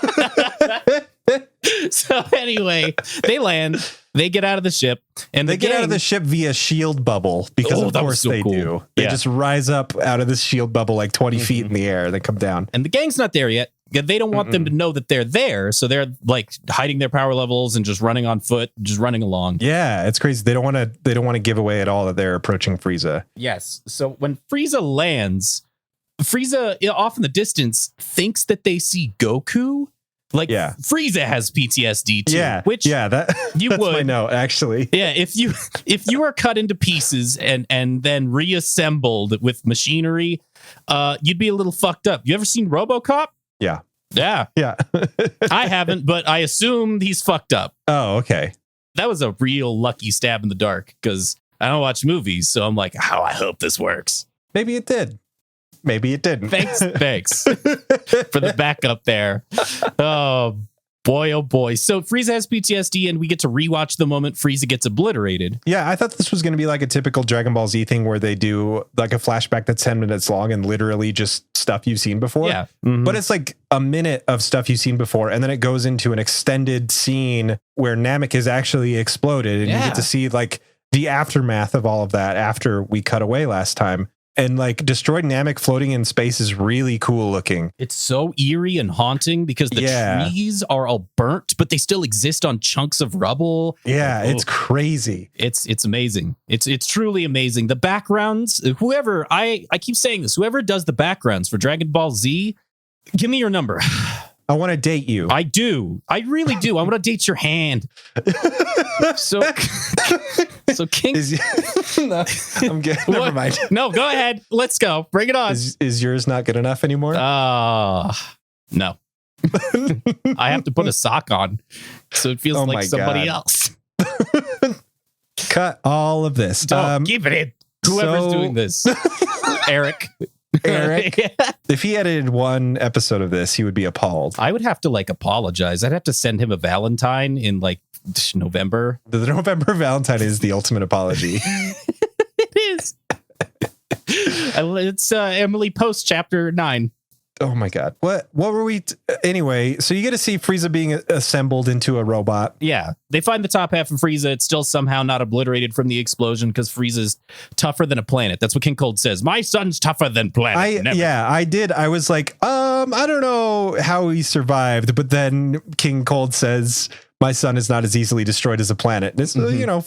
So anyway, they land, they get out of the ship, and they get out of the ship via shield bubble because of course they do. They just rise up out of this shield bubble like 20 feet in the air. They come down. And the gang's not there yet. They don't want them to know that they're there. So they're like hiding their power levels and just running on foot, just running along. Yeah, it's crazy. They don't want to give away at all that they're approaching Frieza. Yes. So when Frieza lands, Frieza off in the distance thinks that they see Goku. Like Frieza has PTSD too. Yeah. Which that you that's would my note, actually. Yeah, if you are cut into pieces and then reassembled with machinery, you'd be a little fucked up. You ever seen RoboCop? Yeah. Yeah. Yeah. I haven't, but I assume he's fucked up. Oh, okay. That was a real lucky stab in the dark because I don't watch movies, so I'm like, I hope this works. Maybe it did. Maybe it didn't. Thanks for the backup there. Oh boy. So Frieza has PTSD and we get to rewatch the moment Frieza gets obliterated. Yeah, I thought this was going to be like a typical Dragon Ball Z thing where they do like a flashback that's 10 minutes long and literally just stuff you've seen before. Yeah. But it's like a minute of stuff you've seen before, and then it goes into an extended scene where Namek is actually exploded, and you get to see like the aftermath of all of that after we cut away last time. And like destroyed Namek floating in space is really cool looking. It's so eerie and haunting because the trees are all burnt, but they still exist on chunks of rubble. Yeah, it's crazy. It's amazing. It's truly amazing. The backgrounds, whoever, I keep saying this, whoever does the backgrounds for Dragon Ball Z, give me your number. I want to date you. I do. I really do. I want to date your hand. So King. No, I'm good. Never mind. No, go ahead. Let's go. Bring it on. Is yours not good enough anymore? No. I have to put a sock on, so it feels like somebody else. Cut all of this. Keep it in. Whoever's doing this, Eric. If he edited one episode of this, he would be appalled. I would have to like apologize. I'd have to send him a Valentine in like November. The November Valentine is the ultimate apology. It is. It's Emily Post chapter 9. Oh my God. What were we? Anyway, so you get to see Frieza being assembled into a robot. Yeah. They find the top half of Frieza. It's still somehow not obliterated from the explosion because Frieza's tougher than a planet. That's what King Cold says. My son's tougher than planet. I did. I was like, I don't know how he survived. But then King Cold says, my son is not as easily destroyed as a planet. And it's,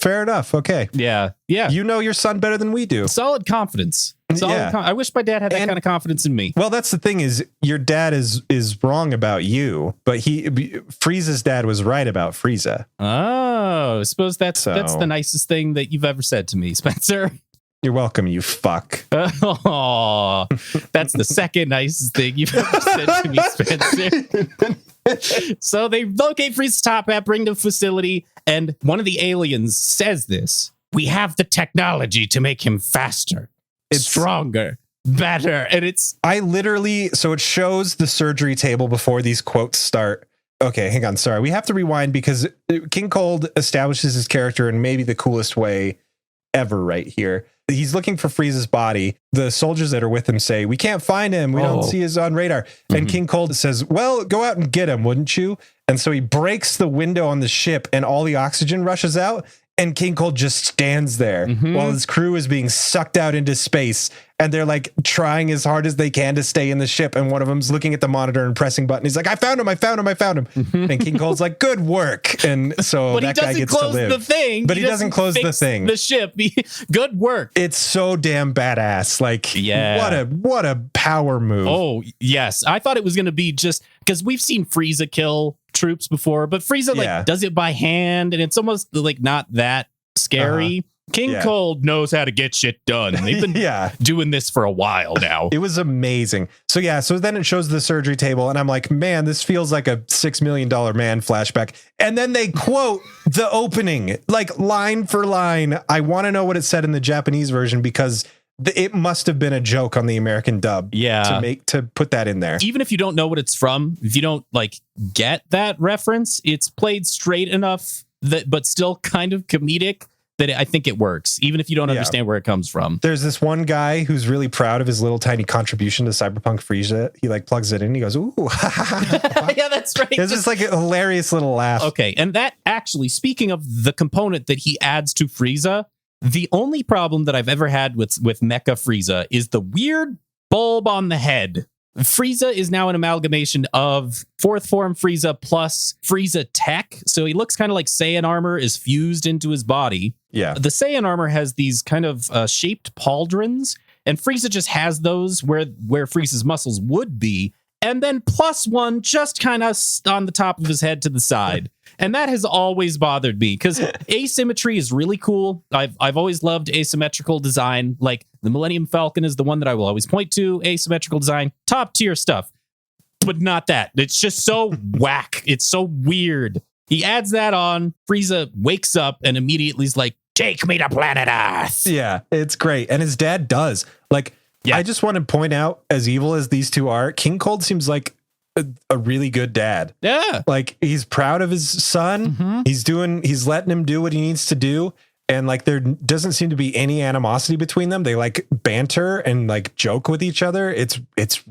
fair enough. Okay. Yeah. Yeah. You know your son better than we do. Solid confidence. I wish my dad had that kind of confidence in me. Well, that's the thing is your dad is wrong about you, but Frieza's dad was right about Frieza. Oh, I suppose that's the nicest thing that you've ever said to me, Spencer. You're welcome, you fuck. Oh, that's the second nicest thing you've ever said to me, Spencer. So they locate Frieza's top hat, bring to the facility, and one of the aliens says this: "We have the technology to make him faster. It's stronger, better." And so it shows the surgery table before these quotes start. Okay, hang on. Sorry. We have to rewind because King Cold establishes his character in maybe the coolest way ever right here. He's looking for Frieza's body. The soldiers that are with him say, we can't find him. We don't see his on radar. And King Cold says, well, go out and get him, wouldn't you? And so he breaks the window on the ship and all the oxygen rushes out. And King Cold just stands there while his crew is being sucked out into space. And they're like trying as hard as they can to stay in the ship. And one of them's looking at the monitor and pressing button. He's like, I found him. And King Cold's like, good work. And so that guy gets to live. But he doesn't close the thing. The ship. Good work. It's so damn badass. Like, what a power move. Oh, yes. I thought it was going to be just because we've seen Frieza kill troops before, but Frieza does it by hand, and it's almost like not that scary. King Cold knows how to get shit done. They've been doing this for a while now. It was amazing. So then it shows the surgery table, and I'm like, man, this feels like a $6 million man flashback. And then they quote the opening, like line for line. I want to know what it said in the Japanese version because it must have been a joke on the American dub. To put that in there. Even if you don't know what it's from, if you don't like get that reference, it's played straight enough but still kind of comedic that I think it works, even if you don't understand where it comes from. There's this one guy who's really proud of his little tiny contribution to Cyberpunk Frieza. He like plugs it in. He goes, ooh. Yeah, that's right. It's just like a hilarious little laugh. Okay. And that actually, speaking of the component that he adds to Frieza, the only problem that I've ever had with Mecha Frieza is the weird bulb on the head. Frieza is now an amalgamation of fourth form Frieza plus Frieza tech. So he looks kind of like Saiyan armor is fused into his body. Yeah. The Saiyan armor has these kind of shaped pauldrons, and Frieza just has those where Frieza's muscles would be. And then plus one just kind of on the top of his head to the side. And that has always bothered me because asymmetry is really cool. I've always loved asymmetrical design. Like the Millennium Falcon is the one that I will always point to. Asymmetrical design, top tier stuff. But not that. It's just so whack. It's so weird. He adds that on. Frieza wakes up and immediately is like, take me to planet Earth. Yeah, it's great. And his dad does. Like, I just want to point out, as evil as these two are, King Cold seems like a really good dad. Yeah. Like, he's proud of his son. Mm-hmm. He's letting him do what he needs to do. And like, there doesn't seem to be any animosity between them. They like banter and like joke with each other. It's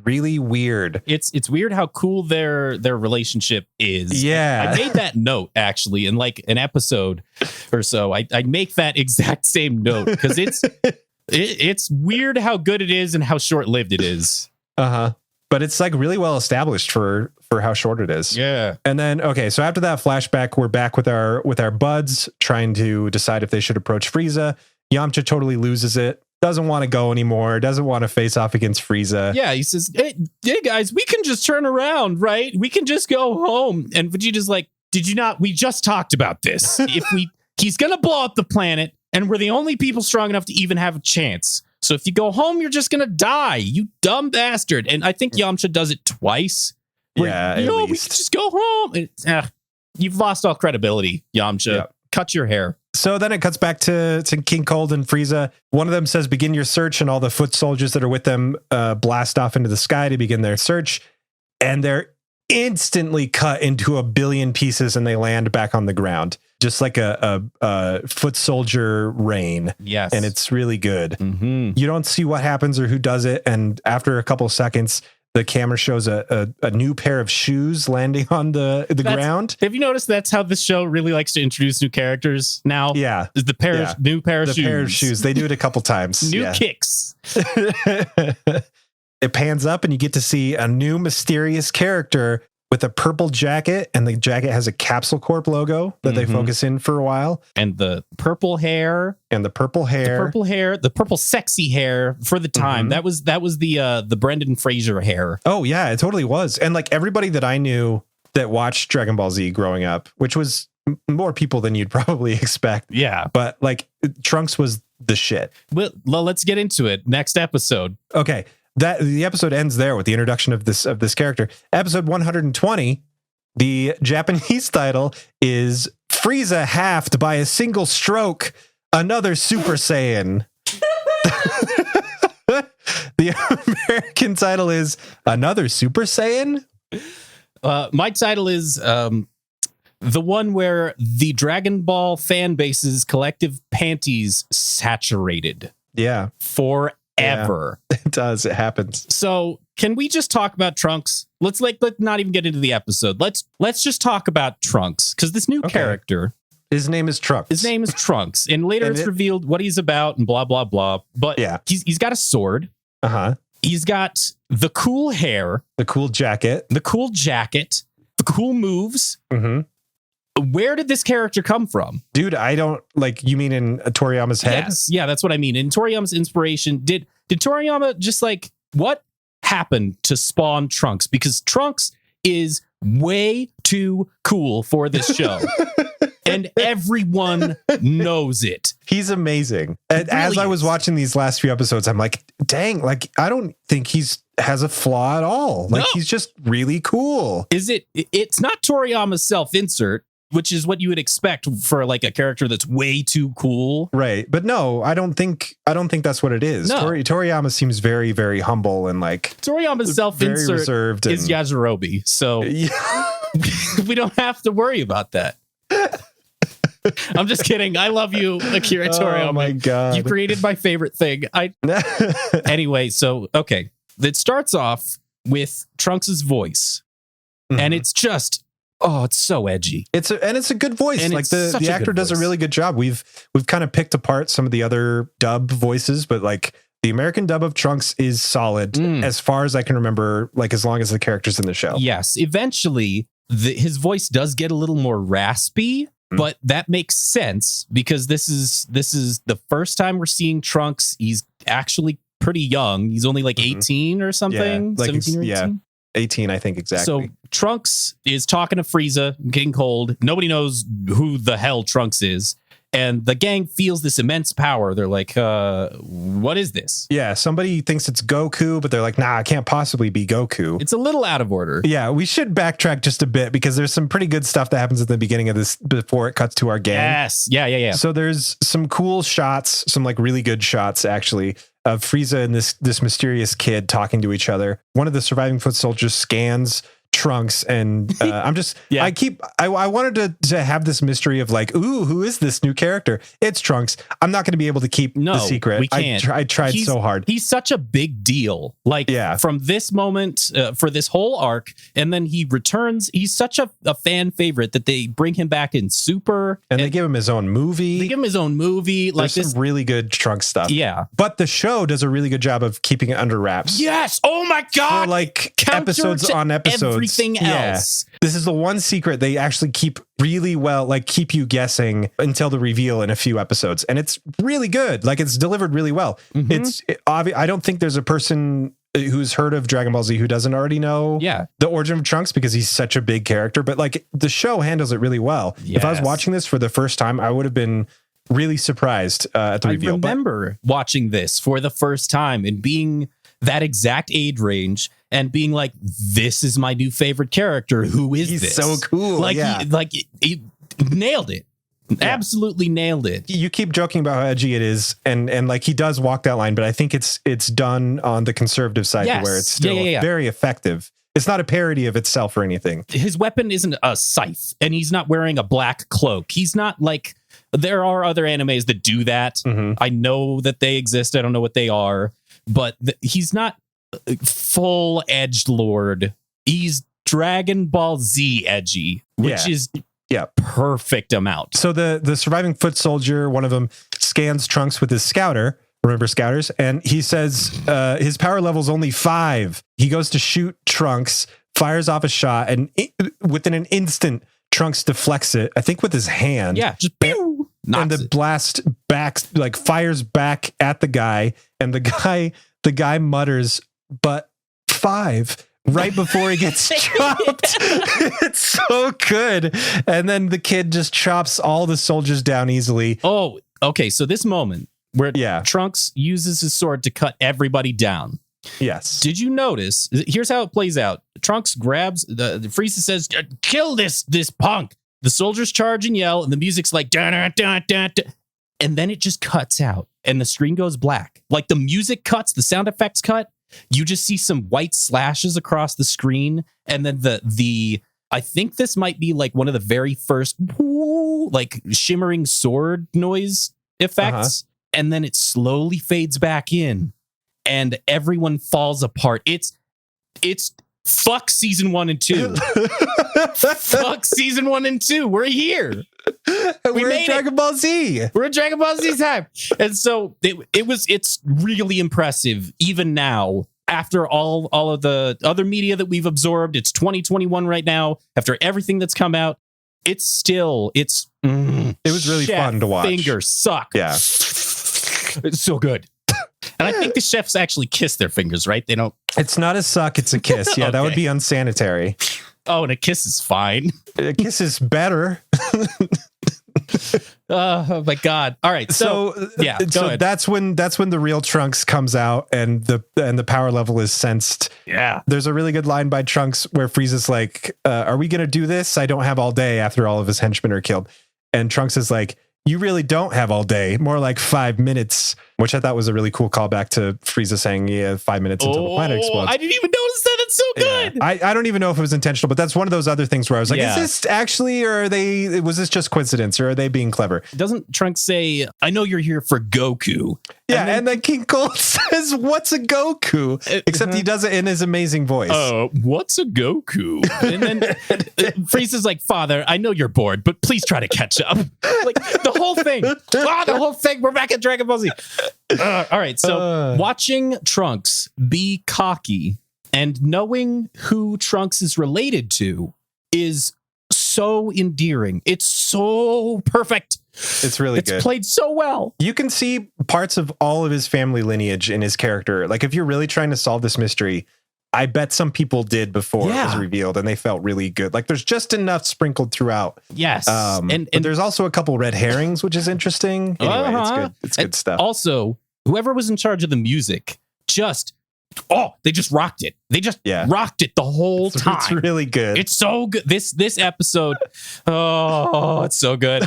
really weird. It's weird how cool their relationship is. Yeah. I made that note actually in like an episode or so. I make that exact same note because it's weird how good it is and how short-lived it is. But it's like really well established for how short it is. Yeah. And then, okay, so after that flashback, we're back with our buds trying to decide if they should approach Frieza. Yamcha totally loses it. Doesn't want to go anymore. Doesn't want to face off against Frieza. Yeah, he says, hey guys, we can just turn around, right? We can just go home. And Vegeta's like, did you not? We just talked about this. He's going to blow up the planet and we're the only people strong enough to even have a chance. So if you go home, you're just going to die, you dumb bastard. And I think Yamcha does it twice. Yeah, we can just go home. You've lost all credibility, Yamcha. Yeah. Cut your hair. So then it cuts back to King Cold and Frieza. One of them says, begin your search, and all the foot soldiers that are with them blast off into the sky to begin their search. And they're instantly cut into a billion pieces and they land back on the ground. Just like a foot soldier rain. Yes. And it's really good. Mm-hmm. You don't see what happens or who does it. And after a couple of seconds, the camera shows a new pair of shoes landing on the ground. Have you noticed that's how this show really likes to introduce new characters now? Yeah. Is the new pair of shoes. The pair of shoes. They do it a couple times. New kicks. It pans up and you get to see a new mysterious character with a purple jacket, and the jacket has a Capsule Corp logo that they focus in for a while. And the purple hair. The purple sexy hair for the time. That was the Brendan Fraser hair. Oh yeah, it totally was. And like everybody that I knew that watched Dragon Ball Z growing up, which was more people than you'd probably expect. Yeah. But like Trunks was the shit. Well, let's get into it. Next episode. Okay. The episode ends there with the introduction of this character. Episode 120, the Japanese title is Frieza halved by a single stroke, another Super Saiyan. The American title is Another Super Saiyan. My title is the one where the Dragon Ball fan base's collective panties saturated. Yeah. Forever. Yeah, it does. It happens. So can we just talk about Trunks? Let's not even get into the episode. Let's just talk about Trunks, because this new character, his name is Trunks. And later it's revealed what he's about and blah blah blah. But yeah, he's got a sword. He's got the cool hair, the cool jacket, the cool moves. Where did this character come from? Dude, I don't you mean in Toriyama's head? Yes. Yeah, that's what I mean. In Toriyama's inspiration, did Toriyama just what happened to spawn Trunks? Because Trunks is way too cool for this show. and everyone knows it. He's amazing. And really as I was is. watching these last few episodes, I'm like, dang, like I don't think has a flaw at all. Like he's just really cool. It's not Toriyama's self-insert, which is what you would expect for like a character that's way too cool. Right. But no, I don't think that's what it is. No. Toriyama seems very, very humble and like Toriyama's self-insert reserved is Yajirobe. So we don't have to worry about that. I'm just kidding. I love you, Akira Toriyama. Oh my God. You created my favorite thing. Anyway, so okay. It starts off with Trunks' voice. And it's just it's so edgy. It's a good voice. And like the actor does a really good job. We've kind of picked apart some of the other dub voices, but like the American dub of Trunks is solid as far as I can remember, like as long as the character's in the show. Yes. Eventually, his voice does get a little more raspy, but that makes sense because this is the first time we're seeing Trunks. He's actually pretty young. He's only like 18 or something. Yeah, like 17 or 18. 18, I think exactly. So Trunks is talking to Frieza, getting cold. Nobody knows who the hell Trunks is. And the gang feels this immense power. They're like, what is this? Yeah, somebody thinks it's Goku, but they're like, nah, it can't possibly be Goku. It's a little out of order. Yeah, we should backtrack just a bit because there's some pretty good stuff that happens at the beginning of this before it cuts to our gang. Yes. Yeah. So there's some cool shots, some like really good shots actually, of Frieza and this mysterious kid talking to each other. One of the surviving foot soldiers scans Trunks and I'm just I wanted to have this mystery of like, ooh, who is this new character? It's Trunks. I'm not going to be able to keep the secret. We can't. I tried so hard. He's such a big deal. Like from this moment for this whole arc, and then he returns. He's such a fan favorite that they bring him back in Super, and they give him his own movie. Like there's some really good Trunks stuff. Yeah, but the show does a really good job of keeping it under wraps. Yes. Oh my God. For like episodes on episodes. Everything else. This is the one secret they actually keep really well, like keep you guessing until the reveal in a few episodes. And it's really good. Like it's delivered really well. It's obvious. I don't think there's a person who's heard of Dragon Ball Z who doesn't already know the origin of Trunks because he's such a big character. But like the show handles it really well. Yes. If I was watching this for the first time, I would have been really surprised at the reveal. I remember watching this for the first time and being that exact age range and being like, this is my new favorite character. Who is this? He's so cool. Like, he nailed it. Yeah. Absolutely nailed it. You keep joking about how edgy it is, and like he does walk that line, but I think it's done on the conservative side where it's still very effective. It's not a parody of itself or anything. His weapon isn't a scythe, and he's not wearing a black cloak. He's not like, there are other animes that do that. I know that they exist. I don't know what they are, but he's not full edged lord. He's Dragon Ball Z edgy, which is perfect amount. So the surviving foot soldier, one of them scans Trunks with his scouter. Remember scouters? And he says his power level is only 5. He goes to shoot Trunks, fires off a shot, and within an instant, Trunks deflects it, I think with his hand. Yeah, just pew, and the blast fires back at the guy, and the guy mutters, "But 5." Right before he gets chopped. It's so good. And then the kid just chops all the soldiers down easily. Oh, okay. So this moment where Trunks uses his sword to cut everybody down. Yes. Did you notice? Here's how it plays out. Trunks grabs the Frieza says, "Kill this punk." The soldiers charge and yell, and the music's like da da da da da, and then it just cuts out, and the screen goes black. Like the music cuts, the sound effects cut. You just see some white slashes across the screen, and then the I think this might be like one of the very first like shimmering sword noise effects, and then it slowly fades back in, and everyone falls apart. It's fuck season 1 and 2. Fuck season 1 and 2. We're here. We're in Dragon Ball Z. We're in Dragon Ball Z time. And so it's really impressive even now after all of the other media that we've absorbed. It's 2021 right now. After everything that's come out, it was really fun to watch. Fingers suck. Yeah. It's so good. And I think the chefs actually kiss their fingers, right? They don't. It's not a suck, it's a kiss. Yeah, that would be unsanitary. Oh, and a kiss is fine. A kiss is better. Oh my God. All right. So yeah, go ahead. that's when the real Trunks comes out and the power level is sensed. Yeah. There's a really good line by Trunks where Frieza's like, are we going to do this? I don't have all day after all of his henchmen are killed. And Trunks is like, you really don't have all day, more like 5 minutes, which I thought was a really cool callback to Frieza saying, 5 minutes until the planet explodes. I didn't even notice that. It's so good. I don't even know if it was intentional, but that's one of those other things where I was like, Yeah. is this actually, or was this just coincidence, or are they being clever? Doesn't Trunks say, I know you're here for Goku? Yeah, and then King Cold says, what's a Goku? Except he does it in his amazing voice. What's a Goku? And then Frieza's like, Father, I know you're bored, but please try to catch up. Like the whole thing. The whole thing. We're back at Dragon Ball Z. All right. So watching Trunks be cocky and knowing who Trunks is related to is so endearing. It's so perfect. It's really good. It's played so well. You can see parts of all of his family lineage in his character. Like if you're really trying to solve this mystery, I bet some people did before it was revealed and they felt really good. Like there's just enough sprinkled throughout. Yes. And there's also a couple red herrings, which is interesting. Anyway, it's good. It's good stuff. Also, whoever was in charge of the music they just rocked it. They just rocked it the whole time. It's really good. It's so good. This episode, it's so good.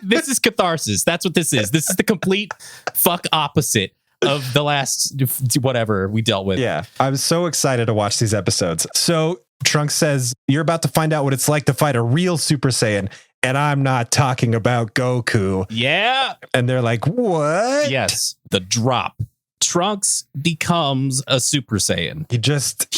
This is catharsis. That's what this is. This is the complete fuck opposite of the last whatever we dealt with. Yeah, I was so excited to watch these episodes. So Trunks says, you're about to find out what it's like to fight a real Super Saiyan. And I'm not talking about Goku. Yeah. And they're like, what? Yes. The drop. Trunks becomes a Super Saiyan. He just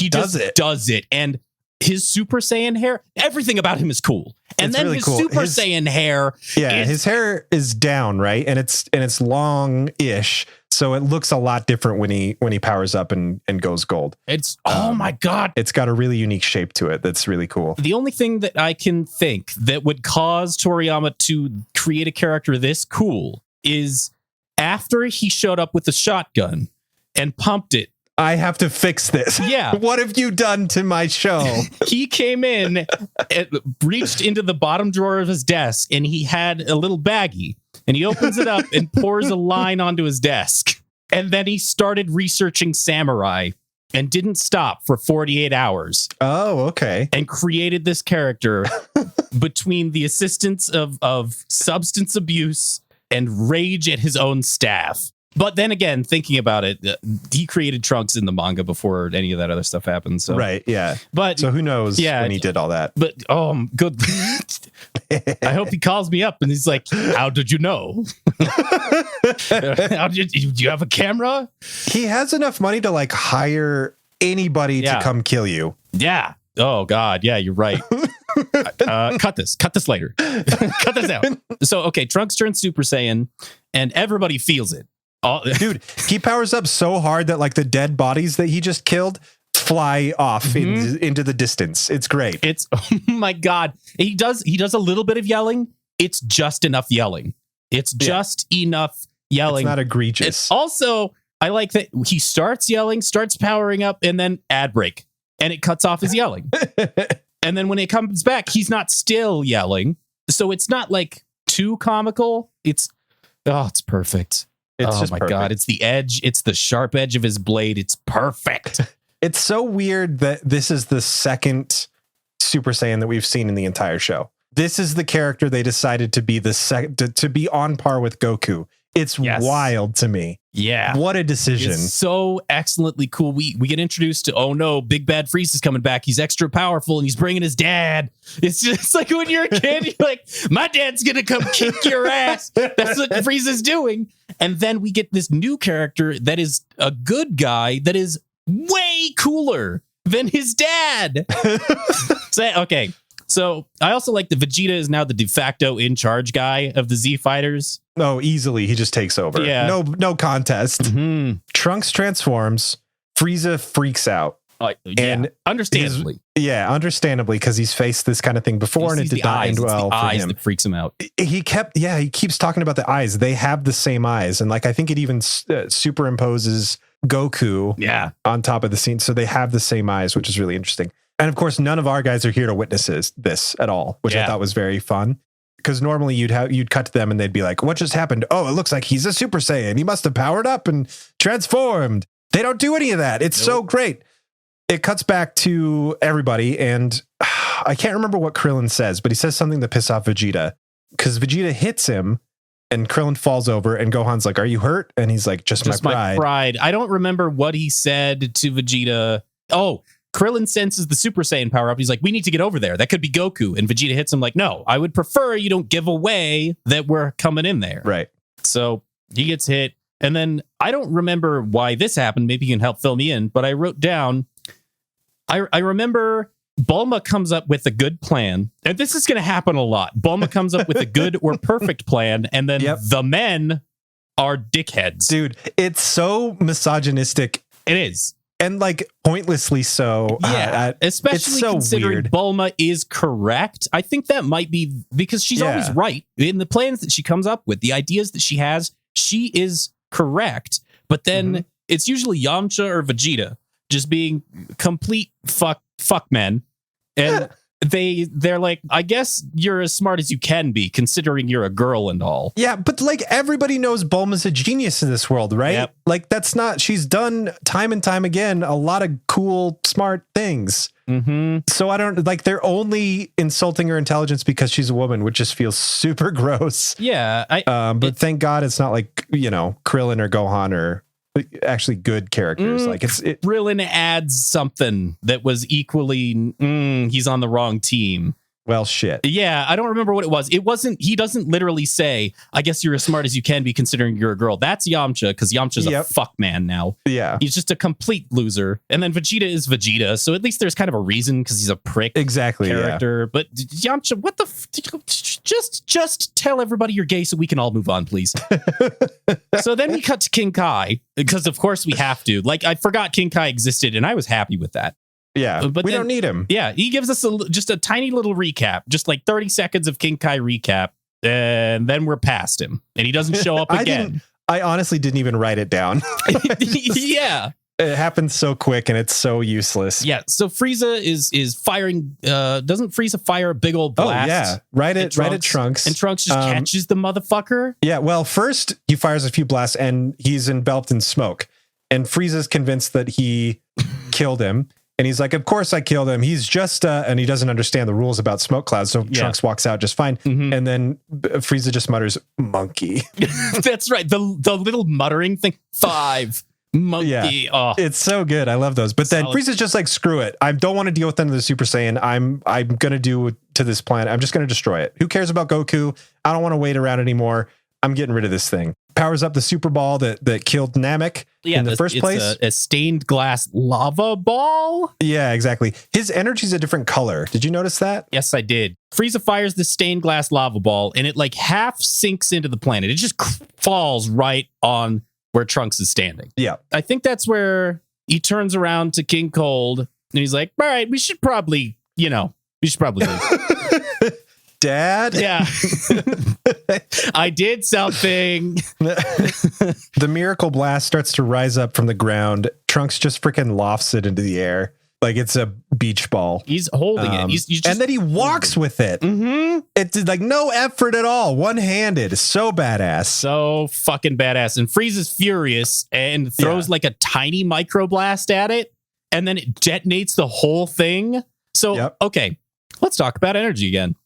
does it. And his Super Saiyan hair, everything about him is cool. And it's then really his cool. Super Saiyan hair. His hair is down, right? And it's long-ish. So it looks a lot different when he powers up and goes gold. It's oh my God. It's got a really unique shape to it. That's really cool. The only thing that I can think that would cause Toriyama to create a character this cool is after he showed up with a shotgun and pumped it. I have to fix this. Yeah. What have you done to my show? He came in and reached into the bottom drawer of his desk and he had a little baggie and he opens it up and pours a line onto his desk. And then he started researching samurai and didn't stop for 48 hours. Oh, okay. And created this character between the assistance of substance abuse and rage at his own staff. But then again, thinking about it, he created Trunks in the manga before any of that other stuff happened. So. Right, yeah. But so who knows when he did all that? But good. I hope he calls me up and he's like, "How did you know? Do you have a camera?" He has enough money to like hire anybody to come kill you. Yeah. Oh God. Yeah, you're right. Cut this later. Cut this out. So, okay, Trunks turns Super Saiyan and everybody feels it. Dude, he powers up so hard that like the dead bodies that he just killed fly off into the distance. It's great. It's oh my God. He does a little bit of yelling. It's just enough yelling. It's just enough yelling. It's not egregious. It's also, I like that he starts yelling, starts powering up, and then ad break. And it cuts off his yelling. And then when it comes back, he's not still yelling. So it's not like too comical. It's perfect. It's just perfect. God. It's the edge. It's the sharp edge of his blade. It's perfect. It's so weird that this is the second Super Saiyan that we've seen in the entire show. This is the character they decided to be to be on par with Goku. It's wild to me. Yeah. What a decision. It's so excellently cool. We get introduced to, oh no, Big Bad Frieza's coming back. He's extra powerful and he's bringing his dad. It's just like when you're a kid, you're like, my dad's going to come kick your ass. That's what Frieza's doing. And then we get this new character that is a good guy that is way cooler than his dad. So I also like that Vegeta is now the de facto in charge guy of the Z Fighters. Oh, easily. He just takes over. Yeah. No contest. Mm-hmm. Trunks transforms. Frieza freaks out. And understandably. Understandably, because he's faced this kind of thing before and it did not end well for him. That freaks him out. He keeps talking about the eyes. They have the same eyes. And like, I think it even superimposes Goku on top of the scene. So they have the same eyes, which is really interesting. And of course, none of our guys are here to witness this at all, which I thought was very fun. because normally you'd cut to them and they'd be like, what just happened? Oh, it looks like he's a Super Saiyan. He must have powered up and transformed. They don't do any of that. It's so great. It cuts back to everybody, and I can't remember what Krillin says, but he says something to piss off Vegeta, because Vegeta hits him and Krillin falls over, and Gohan's like, are you hurt? And he's like, just my pride. I don't remember what he said to Vegeta. Oh, Krillin senses the Super Saiyan power up. He's like, we need to get over there. That could be Goku. And Vegeta hits him like, no, I would prefer you don't give away that we're coming in there. Right. So he gets hit. And then I don't remember why this happened. Maybe you can help fill me in. But I wrote down, I remember Bulma comes up with a good plan. And this is going to happen a lot. Bulma comes up with a good or perfect plan. And then the men are dickheads. Dude, it's so misogynistic. It is. And like pointlessly so. Yeah, especially so considering weird. Bulma is correct. I think that might be because she's always right. In the plans that she comes up with, the ideas that she has, she is correct. But then it's usually Yamcha or Vegeta just being complete fuck men. And they're like, I guess you're as smart as you can be considering you're a girl and all. Yeah, but like everybody knows Bulma's a genius in this world, right? Yep. Like she's done time and time again a lot of cool, smart things. So I don't like, they're only insulting her intelligence because she's a woman, which just feels super gross. Yeah. But thank God it's not like, Krillin or Gohan or actually good characters. Like Krillin adds something that was equally he's on the wrong team. Well, shit. Yeah, I don't remember what it was. It wasn't, he doesn't literally say, I guess you're as smart as you can be considering you're a girl. That's Yamcha, because Yamcha's a fuck man now. Yeah. He's just a complete loser. And then Vegeta is Vegeta, so at least there's kind of a reason, because he's a prick character. Yeah. But Yamcha, what the just tell everybody you're gay so we can all move on, please. So then we cut to King Kai, because of course we have to. Like, I forgot King Kai existed, and I was happy with that. Yeah, but we don't need him. Yeah, he gives us just a tiny little recap, just like 30 seconds of King Kai recap, and then we're past him, and he doesn't show up again. I honestly didn't even write it down. Yeah. It happens so quick, and it's so useless. Yeah, so Frieza is firing, doesn't Frieza fire a big old blast? Oh, yeah, right at Trunks. And Trunks just catches the motherfucker? Yeah, well, first, he fires a few blasts, and he's enveloped in smoke, and Frieza's convinced that he killed him. And he's like, of course I killed him. He's just, and he doesn't understand the rules about smoke clouds. So Trunks walks out just fine. And then Frieza just mutters, monkey. That's right. The little muttering thing. 5. Monkey. Yeah. Oh. It's so good. I love those. But then Frieza's just like, screw it. I don't want to deal with them as the Super Saiyan. I'm going to do to this planet. I'm just going to destroy it. Who cares about Goku? I don't want to wait around anymore. I'm getting rid of this thing. Powers up the super ball that killed Namek in the first place. A stained glass lava ball. Yeah, exactly. His energy's a different color. Did you notice that? Yes, I did. Frieza fires the stained glass lava ball, and it like half sinks into the planet. It just falls right on where Trunks is standing. Yeah. I think that's where he turns around to King Cold, and he's like, all right, we should probably leave. Dad? Yeah. I did something. The miracle blast starts to rise up from the ground. Trunks just freaking lofts it into the air like it's a beach ball. He's holding it. He's just and then he walks with it. It's like no effort at all. One-handed. So badass. So fucking badass. And Frieza's furious and throws like a tiny microblast at it. And then it detonates the whole thing. So, okay, let's talk about energy again.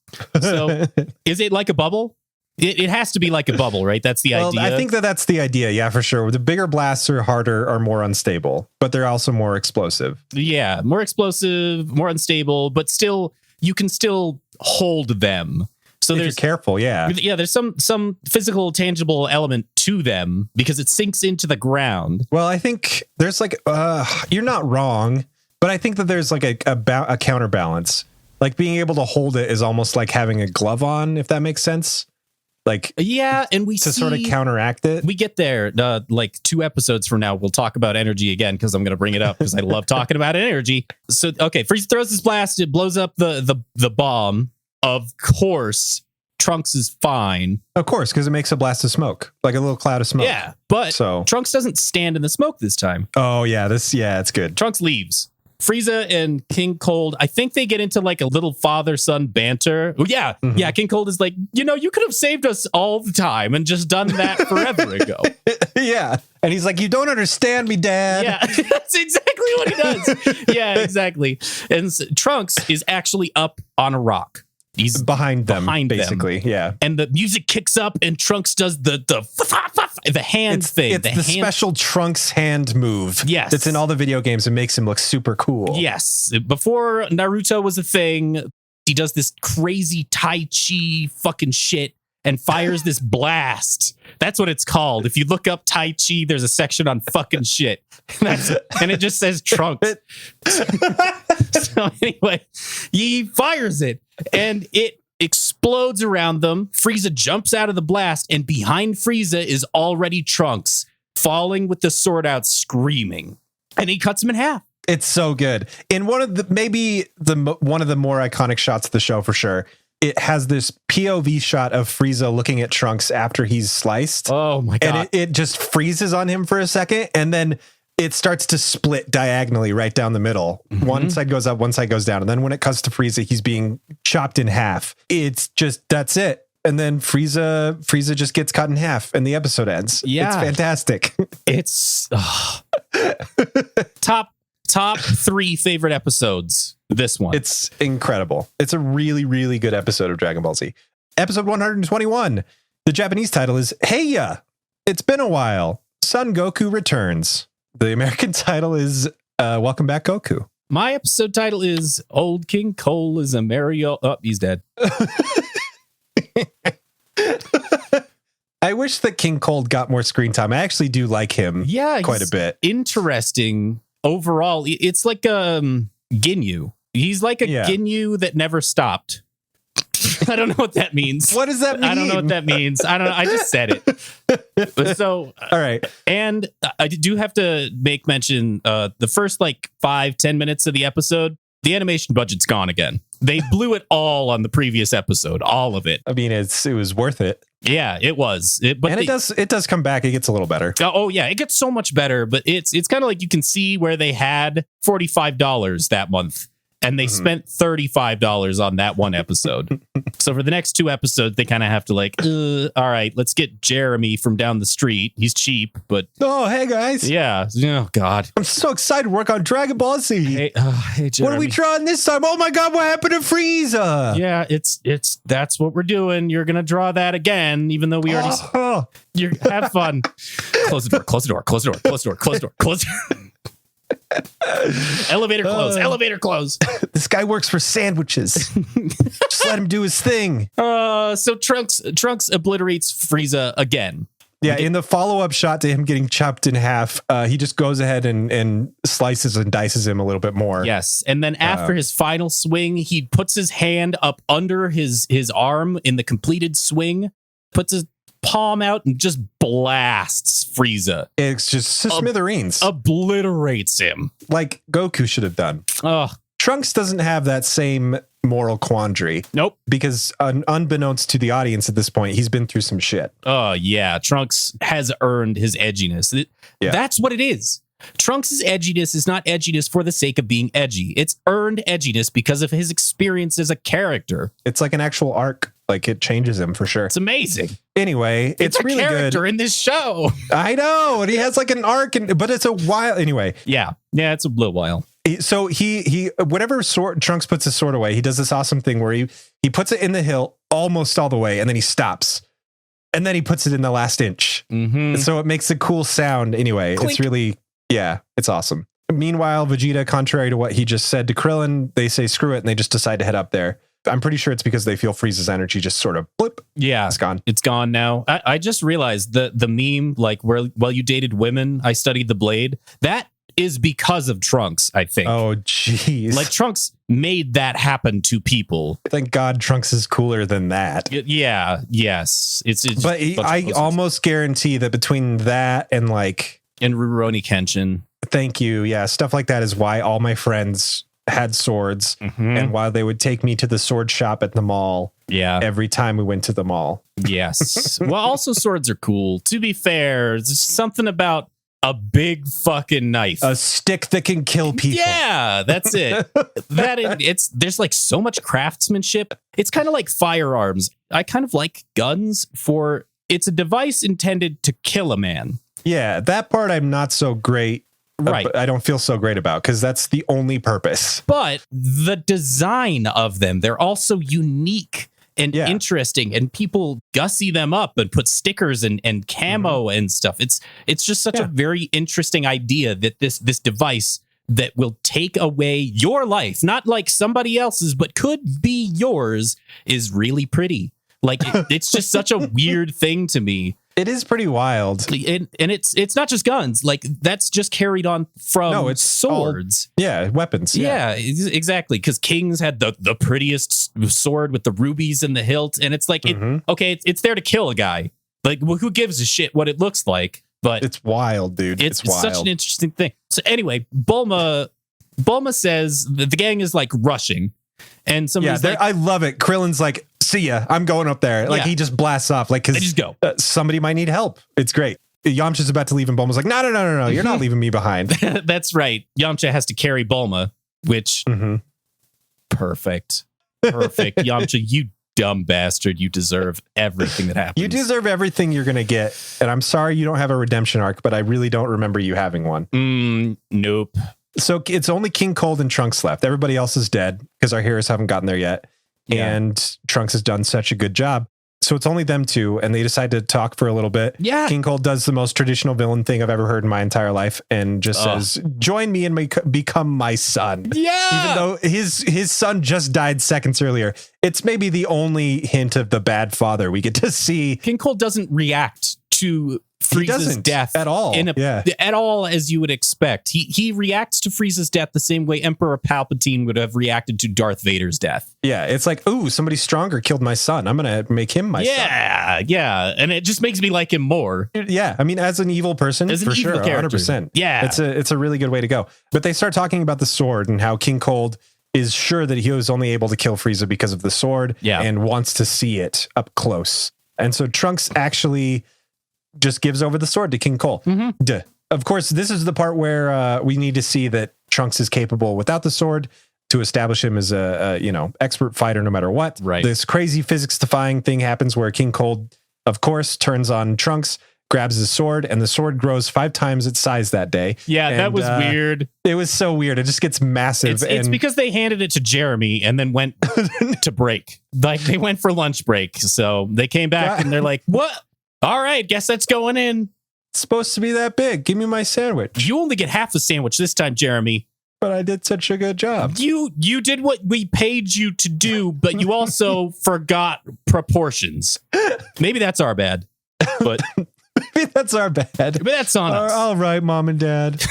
So is it like a bubble? It has to be like a bubble, right? That's the idea. I think that's the idea. Yeah, for sure. The bigger blasts are harder, are more unstable, but they're also more explosive. Yeah, more explosive, more unstable, but still, you can still hold them. So if you're careful, yeah. There's some physical, tangible element to them because it sinks into the ground. Well, I think there's like, you're not wrong, but I think that there's like a counterbalance. Like being able to hold it is almost like having a glove on, if that makes sense. Like, yeah, and we to sort of counteract it. We get there like 2 episodes from now. We'll talk about energy again because I'm going to bring it up because I love talking about energy. So, okay, Frieza throws this blast. It blows up the bomb. Of course, Trunks is fine. Of course, because it makes a blast of smoke, like a little cloud of smoke. Yeah, but Trunks doesn't stand in the smoke this time. Oh, yeah, it's good. Trunks leaves. Frieza and King Cold, I think they get into like a little father-son banter. Oh, yeah. Mm-hmm. Yeah, King Cold is like, you could have saved us all the time and just done that forever ago. Yeah. And he's like, you don't understand me, Dad. Yeah, that's exactly what he does. Yeah, exactly. And Trunks is actually up on a rock. He's behind them, basically. Yeah. And the music kicks up and Trunks does the hand thing. It's the special Trunks hand move. Yes. That's in all the video games and makes him look super cool. Yes. Before Naruto was a thing, he does this crazy Tai Chi fucking shit and fires this blast. That's what it's called. If you look up Tai Chi, there's a section on fucking shit. And it just says Trunks. So anyway, he fires it and it explodes around them. Frieza jumps out of the blast, and behind Frieza is already Trunks, falling with the sword out, screaming. And he cuts him in half. It's so good. In one of the one of the more iconic shots of the show for sure, it has this POV shot of Frieza looking at Trunks after he's sliced. Oh my God. And it just freezes on him for a second, and then it starts to split diagonally right down the middle. Mm-hmm. One side goes up, one side goes down. And then when it cuts to Frieza, he's being chopped in half. It's just, that's it. And then Frieza just gets cut in half and the episode ends. Yeah. It's fantastic. It's top 3 favorite episodes. This one. It's incredible. It's a really, really good episode of Dragon Ball Z. Episode 121. The Japanese title is Heya. It's been a while. Son Goku returns. The American title is Welcome Back, Goku. My episode title is Old King Cole is a Mario. Oh, he's dead. I wish that King Cold got more screen time. I actually do like him quite a bit. Interesting overall. It's like Ginyu. He's like a Ginyu that never stopped. I don't know what that means. What does that mean? I don't know what that means. I don't know. I just said it. So, all right. And I do have to make mention the first like 5-10 minutes of the episode, the animation budget's gone again. They blew it all on the previous episode, all of it. I mean, it was worth it. Yeah, it was. It does come back. It gets a little better. Oh yeah, it gets so much better. But it's kind of like you can see where they had $45 that month. And they spent $35 on that one episode. So for the next 2 episodes, they kind of have to like, all right, let's get Jeremy from down the street. He's cheap, but... Oh, hey, guys. Yeah. Oh, God. I'm so excited to work on Dragon Ball Z. Hey, Jeremy. What are we drawing this time? Oh, my God, what happened to Frieza? Yeah, that's what we're doing. You're going to draw that again, even though we already... You have fun. Close the door, close the door, close the door, close the door, close the door, close the door. Elevator close. Elevator close. This guy works for sandwiches. Just let him do his thing. So Trunks obliterates Frieza again. Yeah, in the follow-up shot to him getting chopped in half, he just goes ahead and slices and dices him a little bit more. Yes, and then after his final swing, he puts his hand up under his arm in the completed swing, puts his palm out and just blasts Frieza. It's just smithereens. Obliterates him. Like Goku should have done. Ugh. Trunks doesn't have that same moral quandary. Nope. Because unbeknownst to the audience at this point, he's been through some shit. Oh, yeah. Trunks has earned his edginess. That's what it is. Trunks' edginess is not edginess for the sake of being edgy. It's earned edginess because of his experience as a character. It's like an actual arc. Like, it changes him for sure. It's amazing. Anyway, it's really good. Character in this show. I know. And he has like an arc, but it's a while. Anyway. Yeah, it's a little while. So he whatever sword Trunks puts his sword away, he does this awesome thing where he puts it in the hilt almost all the way, and then he stops. And then he puts it in the last inch. Mm-hmm. So it makes a cool sound. Anyway, Clink. It's really... Yeah, it's awesome. Meanwhile, Vegeta, contrary to what he just said to Krillin, they say screw it and they just decide to head up there. I'm pretty sure it's because they feel Frieza's energy just sort of blip. Yeah, it's gone. It's gone now. I just realized the meme, like, while you dated women, I studied the blade. That is because of Trunks, I think. Oh, jeez. Like, Trunks made that happen to people. Thank God Trunks is cooler than that. Yes. It's but I almost guarantee that between that and like... And Rurouni Kenshin. Thank you. Yeah, stuff like that is why all my friends had swords, and why they would take me to the sword shop at the mall. Yeah, every time we went to the mall. Yes. Well, also swords are cool. To be fair, there's something about a big fucking knife. A stick that can kill people. Yeah, that's it. There's like so much craftsmanship. It's kind of like firearms. I kind of like guns for it's a device intended to kill a man. Yeah, that part I'm not so great. Right. I don't feel so great about because that's the only purpose. But the design of them, they're also unique and interesting, and people gussy them up and put stickers and camo and stuff. It's just such a very interesting idea that this device that will take away your life, not like somebody else's, but could be yours, is really pretty. Like it's just such a weird thing to me. It is pretty wild. And it's not just guns. Like that's just carried on from swords. Weapons. Yeah, exactly. Because kings had the prettiest sword with the rubies in the hilt. And it's like, it's there to kill a guy. Like, well, who gives a shit what it looks like? But it's wild, dude. It's wild. Such an interesting thing. So anyway, Bulma says the gang is like rushing. And somebody's like, I love it. Krillin's like, see ya. I'm going up there. Like he just blasts off. Like, cause just go. Somebody might need help. It's great. Yamcha's about to leave and Bulma's like, no. You're not leaving me behind. That's right. Yamcha has to carry Bulma, which perfect. Yamcha, you dumb bastard. You deserve everything that happens. You deserve everything you're going to get. And I'm sorry you don't have a redemption arc, but I really don't remember you having one. Nope. So it's only King Cold and Trunks left. Everybody else is dead because our heroes haven't gotten there yet. Yeah. And Trunks has done such a good job. So it's only them two, and they decide to talk for a little bit. Yeah. King Cold does the most traditional villain thing I've ever heard in my entire life and just says, join me and become my son. Yeah. Even though his son just died seconds earlier. It's maybe the only hint of the bad father we get to see. King Cold doesn't react to Frieza's death at all. At all, as you would expect. He reacts to Frieza's death the same way Emperor Palpatine would have reacted to Darth Vader's death. Yeah, it's like, ooh, somebody stronger killed my son. I'm going to make him my son. Yeah, and it just makes me like him more. Yeah, I mean, as an evil person, for sure, 100%. Yeah. It's a really good way to go. But they start talking about the sword and how King Cold is sure that he was only able to kill Frieza because of the sword and wants to see it up close. And so Trunks actually just gives over the sword to King Cold. Of course, this is the part where we need to see that Trunks is capable without the sword to establish him as a expert fighter no matter what. Right. This crazy physics-defying thing happens where King Cold, of course, turns on Trunks, grabs his sword, and the sword grows 5 times its size that day. Yeah, that was weird. It was so weird. It just gets massive. It's because they handed it to Jeremy and then went to break. Like they went for lunch break. So they came back and they're like, what? All right, guess that's going in. It's supposed to be that big. Give me my sandwich. You only get half the sandwich this time, Jeremy. But I did such a good job. You did what we paid you to do, but you also forgot proportions. Maybe that's our bad. But maybe that's our bad. Maybe that's on us. All right, Mom and Dad.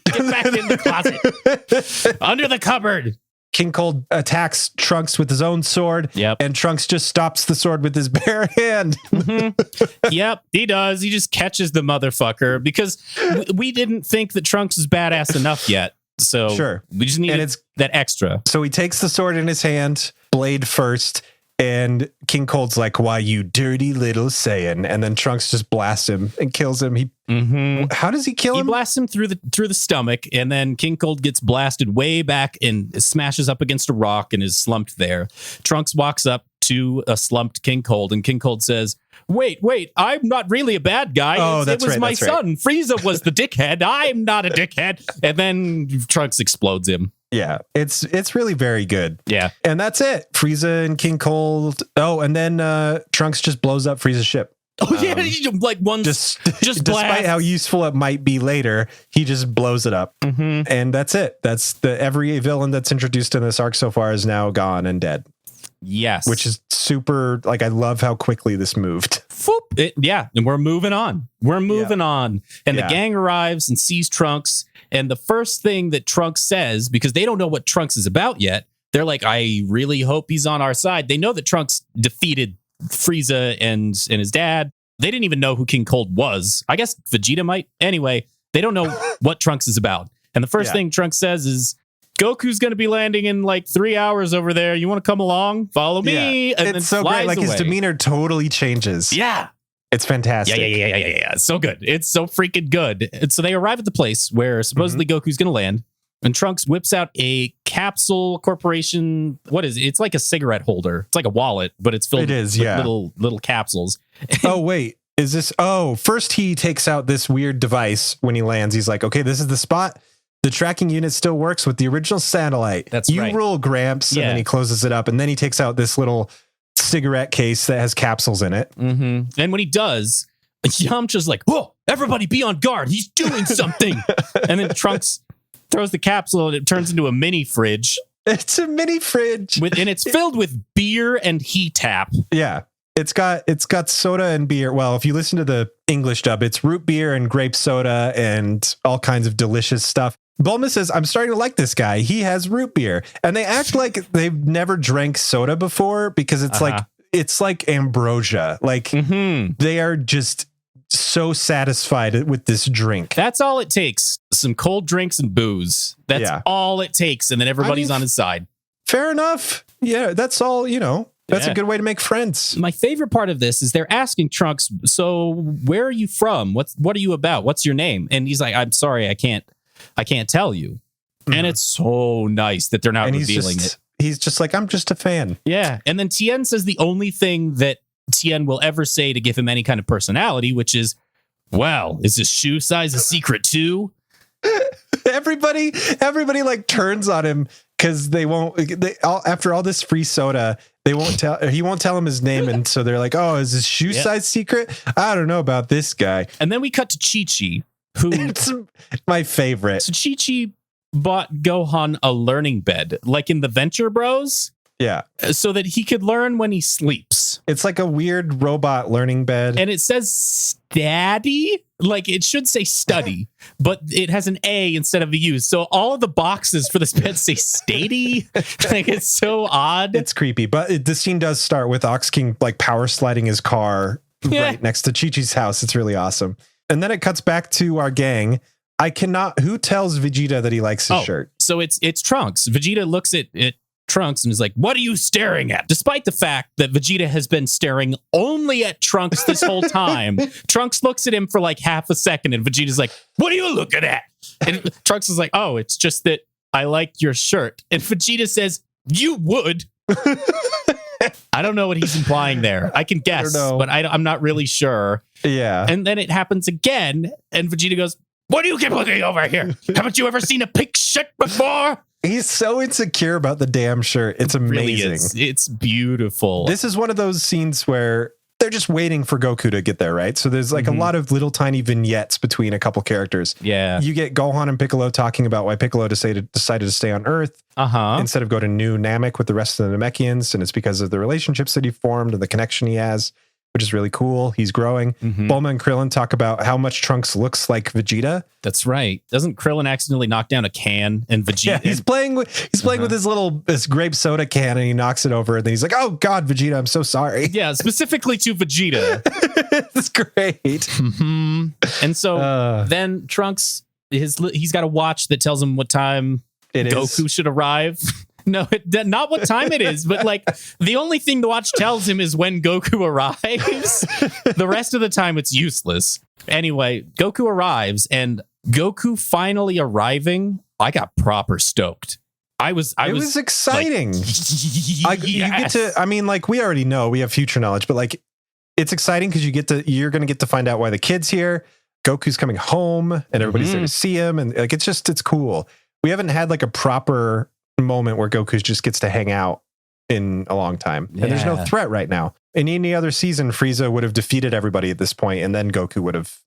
Get back in the closet. Under the cupboard. King Cold attacks Trunks with his own sword. Yep. And Trunks just stops the sword with his bare hand. Yep, he does. He just catches the motherfucker because we didn't think that Trunks is badass enough yet. So sure. We just needed that extra. So he takes the sword in his hand, blade first, and King Cold's like, why, you dirty little Saiyan. And then Trunks just blasts him and kills him. How does he kill him? He blasts him through the stomach, and then King Cold gets blasted way back and smashes up against a rock and is slumped there. Trunks walks up to a slumped King Cold, and King Cold says, wait, I'm not really a bad guy. It was my son. Frieza was the dickhead. I'm not a dickhead. And then Trunks explodes him. Yeah, it's really very good. Yeah. And that's it. Frieza and King Cold. Oh, and then Trunks just blows up Frieza's ship. Oh, yeah. Like one just despite how useful it might be later, he just blows it up. And that's it. That's every villain that's introduced in this arc so far is now gone and dead. Yes. Which is super, like, I love how quickly this moved. And we're moving on. And the gang arrives and sees Trunks. And the first thing that Trunks says, because they don't know what Trunks is about yet, they're like, I really hope he's on our side. They know that Trunks defeated Frieza and his dad. They didn't even know who King Cold was. I guess Vegeta might. Anyway, they don't know what Trunks is about. And the first thing Trunks says is, Goku's going to be landing in like 3 hours over there. You want to come along? Follow me. Yeah. And it's then so flies great. Like away. his demeanor totally changes. Yeah. It's fantastic. Yeah. So good. It's so freaking good. And so they arrive at the place where supposedly Goku's going to land. And Trunks whips out a capsule corporation. What is it? It's like a cigarette holder. It's like a wallet, but it's filled with little capsules. Oh, wait. Is this? Oh, first he takes out this weird device when he lands. He's like, okay, this is the spot. The tracking unit still works with the original satellite. That's you right. rule, Gramps. And then he closes it up. And then he takes out this little cigarette case that has capsules in it. Mm-hmm. And when he does, Yamcha's like, whoa, everybody be on guard. He's doing something. And then Trunks throws the capsule and it turns into a mini fridge. It's a mini fridge. And it's filled with beer and heat tap. Yeah. It's got soda and beer. Well, if you listen to the English dub, it's root beer and grape soda and all kinds of delicious stuff. Bulma says, I'm starting to like this guy. He has root beer. And they act like they've never drank soda before because it's like ambrosia. Like they are just so satisfied with this drink. That's all it takes. Some cold drinks and booze. That's all it takes. And then everybody's on his side. Fair enough. Yeah, that's all, That's a good way to make friends. My favorite part of this is they're asking Trunks, so where are you from? What are you about? What's your name? And he's like, I'm sorry, I can't tell you. And it's so nice that they're not revealing it. He's just like, I'm just a fan. Yeah. And then Tien says the only thing that Tien will ever say to give him any kind of personality, which is, well, is his shoe size a secret too? Everybody like turns on him because after all this free soda, he won't tell him his name. And so they're like, oh, is his shoe size secret? I don't know about this guy. And then we cut to Chichi, who it's my favorite. So Chichi bought Gohan a learning bed, like in the Venture Bros. Yeah. So that he could learn when he sleeps. It's like a weird robot learning bed. And it says study. Like it should say study, but it has an A instead of a U. So all of the boxes for this bed say stady. Like it's so odd. It's creepy. But the scene does start with Ox King like power sliding his car right next to Chi-Chi's house. It's really awesome. And then it cuts back to our gang. Who tells Vegeta that he likes his shirt? So it's Trunks. Vegeta looks at Trunks and is like, what are you staring at? Despite the fact that Vegeta has been staring only at Trunks this whole time. Trunks looks at him for like half a second and Vegeta's like, what are you looking at? And Trunks is like, oh, it's just that I like your shirt. And Vegeta says, you would. I don't know what he's implying there. I can guess, but I'm not really sure. Yeah. And then it happens again and Vegeta goes, what do you keep looking over here? Haven't you ever seen a pink shirt before? He's so insecure about the damn shirt. It's amazing. Really it's beautiful. This is one of those scenes where they're just waiting for Goku to get there, right? So there's like a lot of little tiny vignettes between a couple characters. Yeah. You get Gohan and Piccolo talking about why Piccolo decided to stay on Earth instead of go to New Namek with the rest of the Namekians. And it's because of the relationships that he formed and the connection he has, which is really cool. He's growing. Bulma and Krillin talk about how much Trunks looks like Vegeta. That's right. Doesn't Krillin accidentally knock down a can and Vegeta? Yeah, he's playing with this grape soda can and he knocks it over and then he's like, oh God, Vegeta, I'm so sorry. Yeah, specifically to Vegeta. That's great. And so then Trunks, he's got a watch that tells him what time Goku should arrive. No, not what time it is, but like the only thing the watch tells him is when Goku arrives. The rest of the time it's useless. Anyway, Goku arrives and Goku finally arriving, I got proper stoked. It was exciting. Like, you get to, I mean, like we already know, we have future knowledge, but like it's exciting because you're going to get to find out why the kid's here. Goku's coming home and everybody's there to see him. And like, it's cool. We haven't had like a proper moment where Goku just gets to hang out in a long time. And there's no threat right now. In any other season, Frieza would have defeated everybody at this point, and then Goku would have,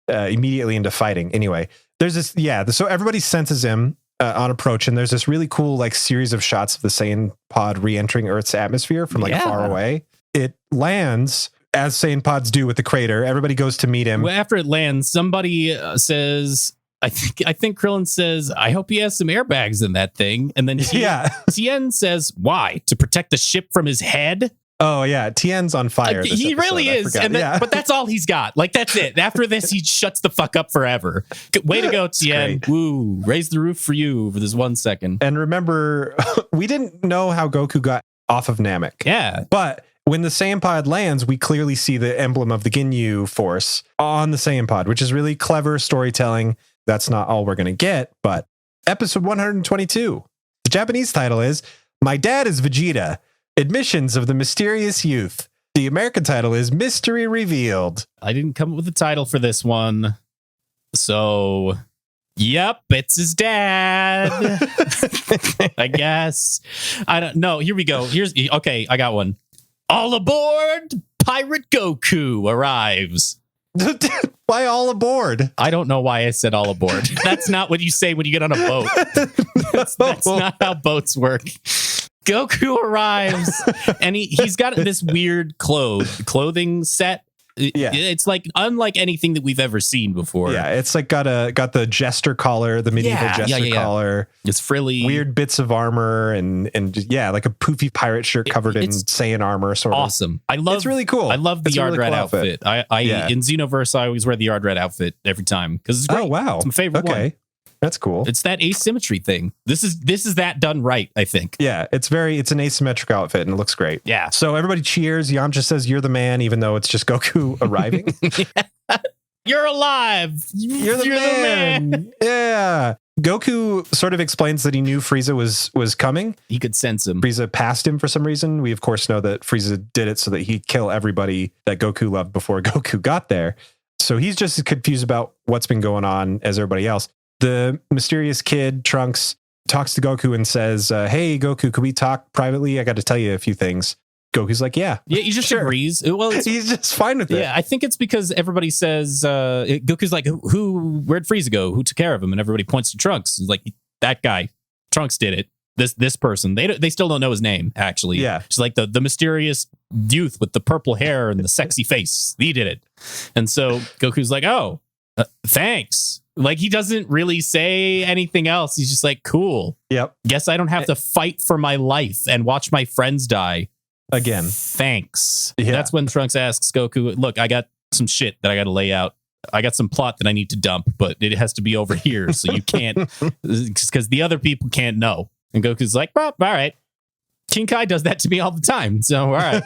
immediately into fighting. Anyway, there's this, so everybody senses him on approach, and there's this really cool like series of shots of the Saiyan pod re-entering Earth's atmosphere from like far away. It lands as Saiyan pods do with the crater. Everybody goes to meet him. Well, after it lands, somebody says, I think Krillin says, I hope he has some airbags in that thing. And then Tien says, why? To protect the ship from his head? Oh, yeah. Tien's on fire. He really is. But that's all he's got. Like, that's it. After this, he shuts the fuck up forever. Way to go, Tien. Woo. Raise the roof for you for this 1 second. And remember, we didn't know how Goku got off of Namek. Yeah. But when the Saiyan pod lands, we clearly see the emblem of the Ginyu Force on the Saiyan pod, which is really clever storytelling. That's not all we're going to get, but episode 122. The Japanese title is My Dad is Vegeta, Admissions of the Mysterious Youth. The American title is Mystery Revealed. I didn't come up with a title for this one. So, yep, it's his dad. I guess. I don't know. Here we go. Okay, I got one. All aboard! Pirate Goku arrives. Why all aboard? I don't know why I said all aboard. That's not what you say when you get on a boat. That's not how boats work. Goku arrives, and he's got this weird clothing set. Yeah. It's like unlike anything that we've ever seen before. Yeah, it's like got the jester collar, the medieval jester collar. It's frilly, weird bits of armor, and like a poofy pirate shirt covered in Saiyan armor. Sort of awesome. I love. It's really cool. I love the Yard really Rat cool outfit. In Xenoverse, I always wear the Yard Rat outfit every time because it's great. Oh wow, it's my favorite one. That's cool. It's that asymmetry thing. This is that done right, I think. Yeah, it's an asymmetric outfit and it looks great. Yeah. So everybody cheers. Yamcha says you're the man, even though it's just Goku arriving. You're alive. You're the man. Yeah. Goku sort of explains that he knew Frieza was coming. He could sense him. Frieza passed him for some reason. We of course know that Frieza did it so that he'd kill everybody that Goku loved before Goku got there. So he's just as confused about what's been going on as everybody else. The mysterious kid, Trunks, talks to Goku and says, hey, Goku, could we talk privately? I got to tell you a few things. Goku's like, yeah. Yeah, he just agrees. Well, he's just fine with it. Yeah, I think it's because everybody says, Goku's like, where'd Frieza go? Who took care of him? And everybody points to Trunks. It's like, that guy, Trunks did it. This person. They still don't know his name, actually. Yeah. It's like the mysterious youth with the purple hair and the sexy face. He did it. And so Goku's like, oh, thanks. Like, he doesn't really say anything else. He's just like, cool. Yep. Guess I don't have to fight for my life and watch my friends die. Again. Thanks. Yeah. That's when Trunks asks Goku, look, I got some shit that I got to lay out. I got some plot that I need to dump, but it has to be over here. So you can't, because the other people can't know. And Goku's like, well, all right. King Kai does that to me all the time. So, all right.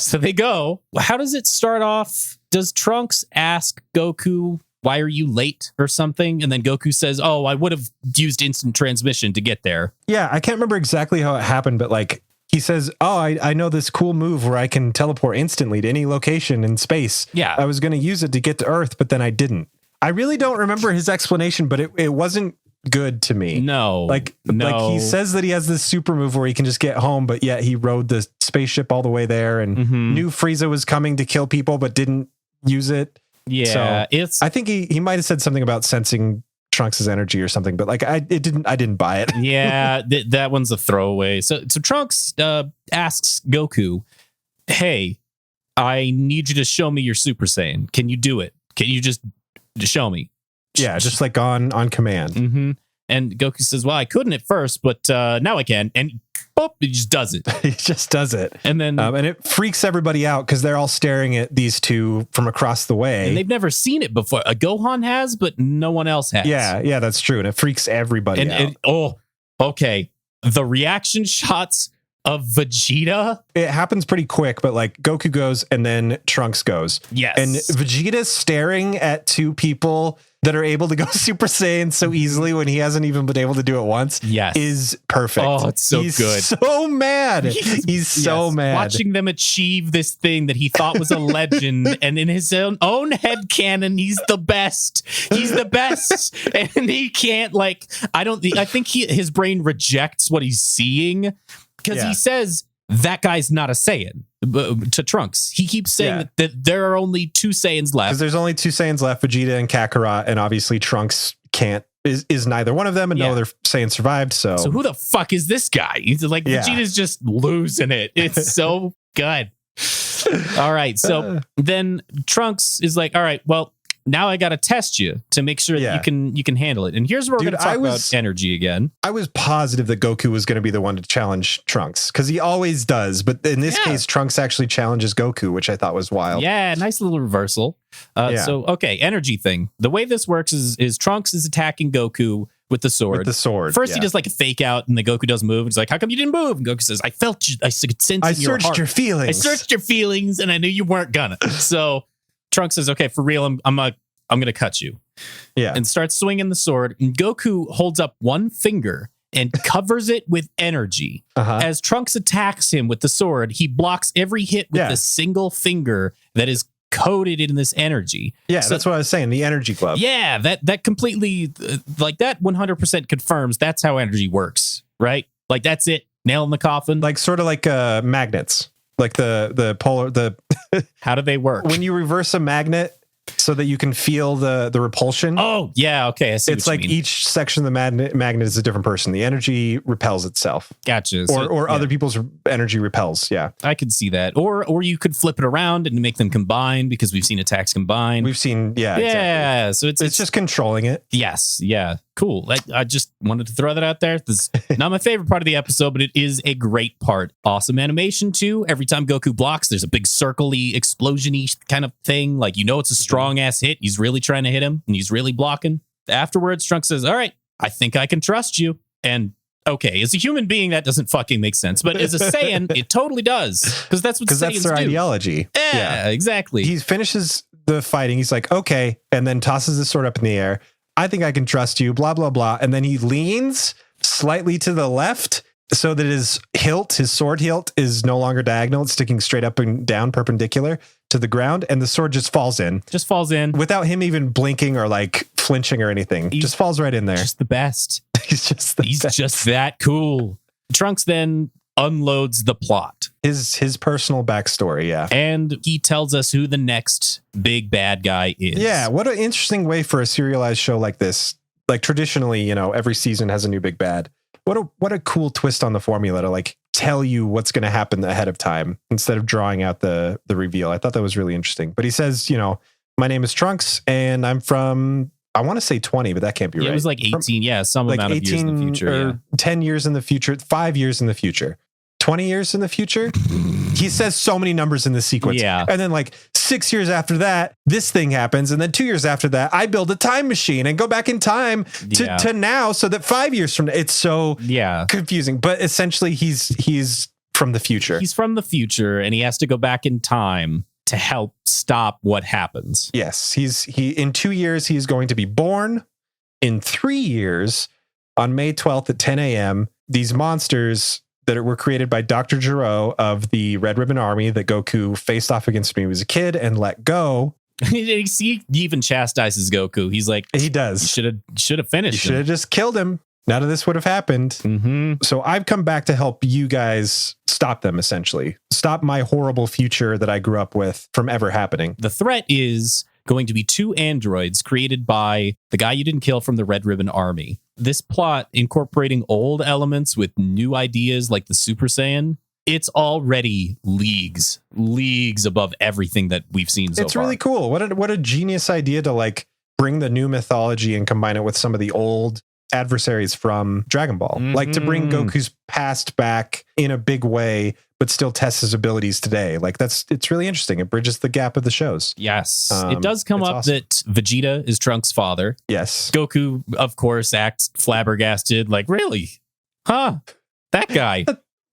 So they go. How does it start off? Does Trunks ask Goku, why are you late or something? And then Goku says, oh, I would have used instant transmission to get there. Yeah, I can't remember exactly how it happened, but like he says, oh, I know this cool move where I can teleport instantly to any location in space. Yeah. I was going to use it to get to Earth, but then I didn't. I really don't remember his explanation, but it wasn't good to me. No. Like he says that he has this super move where he can just get home, but yet he rode the spaceship all the way there and knew Frieza was coming to kill people, but didn't use it. Yeah, so I think he might have said something about sensing Trunks' energy or something, but like I didn't buy it. Yeah, that one's a throwaway. So Trunks asks Goku, "Hey, I need you to show me your Super Saiyan. Can you do it? Can you just show me?" Yeah, just like on command. Mm-hmm. And Goku says, "Well, I couldn't at first, but now I can." And boop, he just does it. He just does it. And then and it freaks everybody out because they're all staring at these two from across the way. And they've never seen it before. Gohan has, but no one else has. Yeah, that's true. And it freaks everybody out. Okay. The reaction shots of Vegeta. It happens pretty quick, but like Goku goes and then Trunks goes. Yes. And Vegeta's staring at two people that are able to go Super Saiyan so easily when he hasn't even been able to do it once. Yes. Is perfect. Oh, it's so He's good. So mad. He's so mad. Watching them achieve this thing that he thought was a legend, and in his own head canon, he's the best. He's the best. And he can't I think his brain rejects what he's seeing because he says that guy's not a Saiyan. To Trunks, he keeps saying that there are only two Saiyans left. Because there's only two Saiyans left, Vegeta and Kakarot, and obviously Trunks is neither one of them, and no other Saiyan survived. So who the fuck is this guy? He's like Vegeta's just losing it. It's so good. All right, so then Trunks is like, all right, well, now I got to test you to make sure that you can handle it. And here's where we're going to talk about energy again. I was positive that Goku was going to be the one to challenge Trunks because he always does. But in this case, Trunks actually challenges Goku, which I thought was wild. Yeah, nice little reversal. So, okay, energy thing. The way this works is Trunks is attacking Goku with the sword. With the sword. First, he does like a fake out, and the Goku doesn't move. He's like, "How come you didn't move?" And Goku says, "I felt you. I could sense. I in your searched heart. your feelings. I searched your feelings, and I knew you weren't gonna." So Trunks says, "Okay, for real, I'm gonna cut you." Yeah. And starts swinging the sword. And Goku holds up one finger and covers it with energy. As Trunks attacks him with the sword, he blocks every hit with a single finger that is coated in this energy. Yeah, so that's what I was saying. The energy glove. Yeah, that completely, like that 100% confirms that's how energy works, right? Like that's it. Nail in the coffin. Like sort of like magnets. Like the polar. How do they work? When you reverse a magnet so that you can feel the repulsion. Oh, yeah. Okay. I see it's like each section of the magnet is a different person. The energy repels itself. Gotcha. Or other people's energy repels. Yeah. I could see that. Or you could flip it around and make them combine because we've seen attacks combine. We've seen, yeah. Yeah. Exactly. So it's just controlling it. Yes. Yeah. Cool. I just wanted to throw that out there. This is not my favorite part of the episode, but it is a great part. Awesome animation too. Every time Goku blocks, there's a big circle-y, explosion-y kind of thing. Like, you know, it's a strong ass hit. He's really trying to hit him and he's really blocking. Afterwards, Trunks says, "All right, I think I can trust you." And okay, as a human being, that doesn't fucking make sense. But as a Saiyan, it totally does. Because that's what Saiyans that's their do. Ideology. Yeah, exactly. He finishes the fighting. He's like, okay, and then tosses the sword up in the air. "I think I can trust you, blah, blah, blah." And then he leans slightly to the left so that his sword hilt is no longer diagonal. It's sticking straight up and down perpendicular to the ground. And the sword just falls in. Just falls in. Without him even blinking or like flinching or anything. Just falls right in there. Just the best. He's just just that cool. Trunks then unloads the plot. His personal backstory, yeah. And he tells us who the next big bad guy is. Yeah, what an interesting way for a serialized show like this. Like traditionally, you know, every season has a new big bad. What a cool twist on the formula to like tell you what's going to happen ahead of time instead of drawing out the reveal. I thought that was really interesting. But he says, you know, "My name is Trunks and I'm from," I want to say 20, but that can't be right. It was like 18, some like amount of years in the future. Or 10 years in the future, 5 years in the future, 20 years in the future. He says so many numbers in this sequence. Yeah. And then like 6 years after that, this thing happens. And then 2 years after that, I build a time machine and go back in time to now so that 5 years from now, it's so confusing. But essentially he's from the future. He's from the future and he has to go back in time to help stop what happens. Yes. He in 2 years, he's going to be born. In 3 years, on May 12th at 10 a.m., these monsters that were created by Dr. Gero of the Red Ribbon Army that Goku faced off against when he was a kid and let go. He even chastises Goku. He's like, he does. You should have finished. You should have just killed him. None of this would have happened. Mm-hmm. So I've come back to help you guys stop them, essentially. Stop my horrible future that I grew up with from ever happening. The threat is going to be 2 androids created by the guy you didn't kill from the Red Ribbon Army. This plot, incorporating old elements with new ideas like the Super Saiyan, it's already leagues above everything that we've seen so far. It's really cool. What a genius idea to like bring the new mythology and combine it with some of the old adversaries from Dragon Ball. Mm-hmm. Like to bring Goku's past back in a big way, but still test his abilities today. Like it's really interesting. It bridges the gap of the shows. Yes. It does come up awesome. That Vegeta is Trunks' father. Yes. Goku, of course, acts flabbergasted. Like, really? Huh? That guy.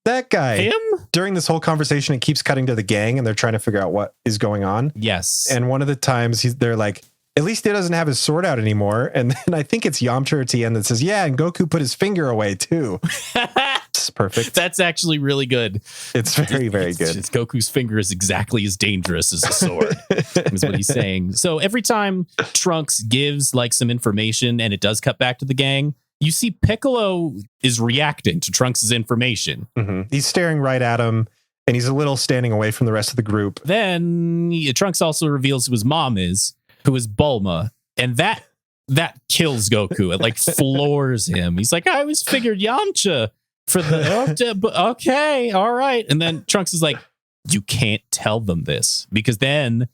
That guy. Him? During this whole conversation, it keeps cutting to the gang and they're trying to figure out what is going on. Yes. And one of the times they're like, at least he doesn't have his sword out anymore. And then I think it's Yamcha at the end that says, yeah, and Goku put his finger away too. It's perfect. That's actually really good. It's very, very good. Goku's finger is exactly as dangerous as a sword, is what he's saying. So every time Trunks gives like some information and it does cut back to the gang, you see Piccolo is reacting to Trunks' information. Mm-hmm. He's staring right at him. And he's a little standing away from the rest of the group. Then Trunks also reveals who his mom is, who is Bulma. And that kills Goku. It like floors him. He's like, I always figured Yamcha for the... okay, all right. And then Trunks is like, you can't tell them this because then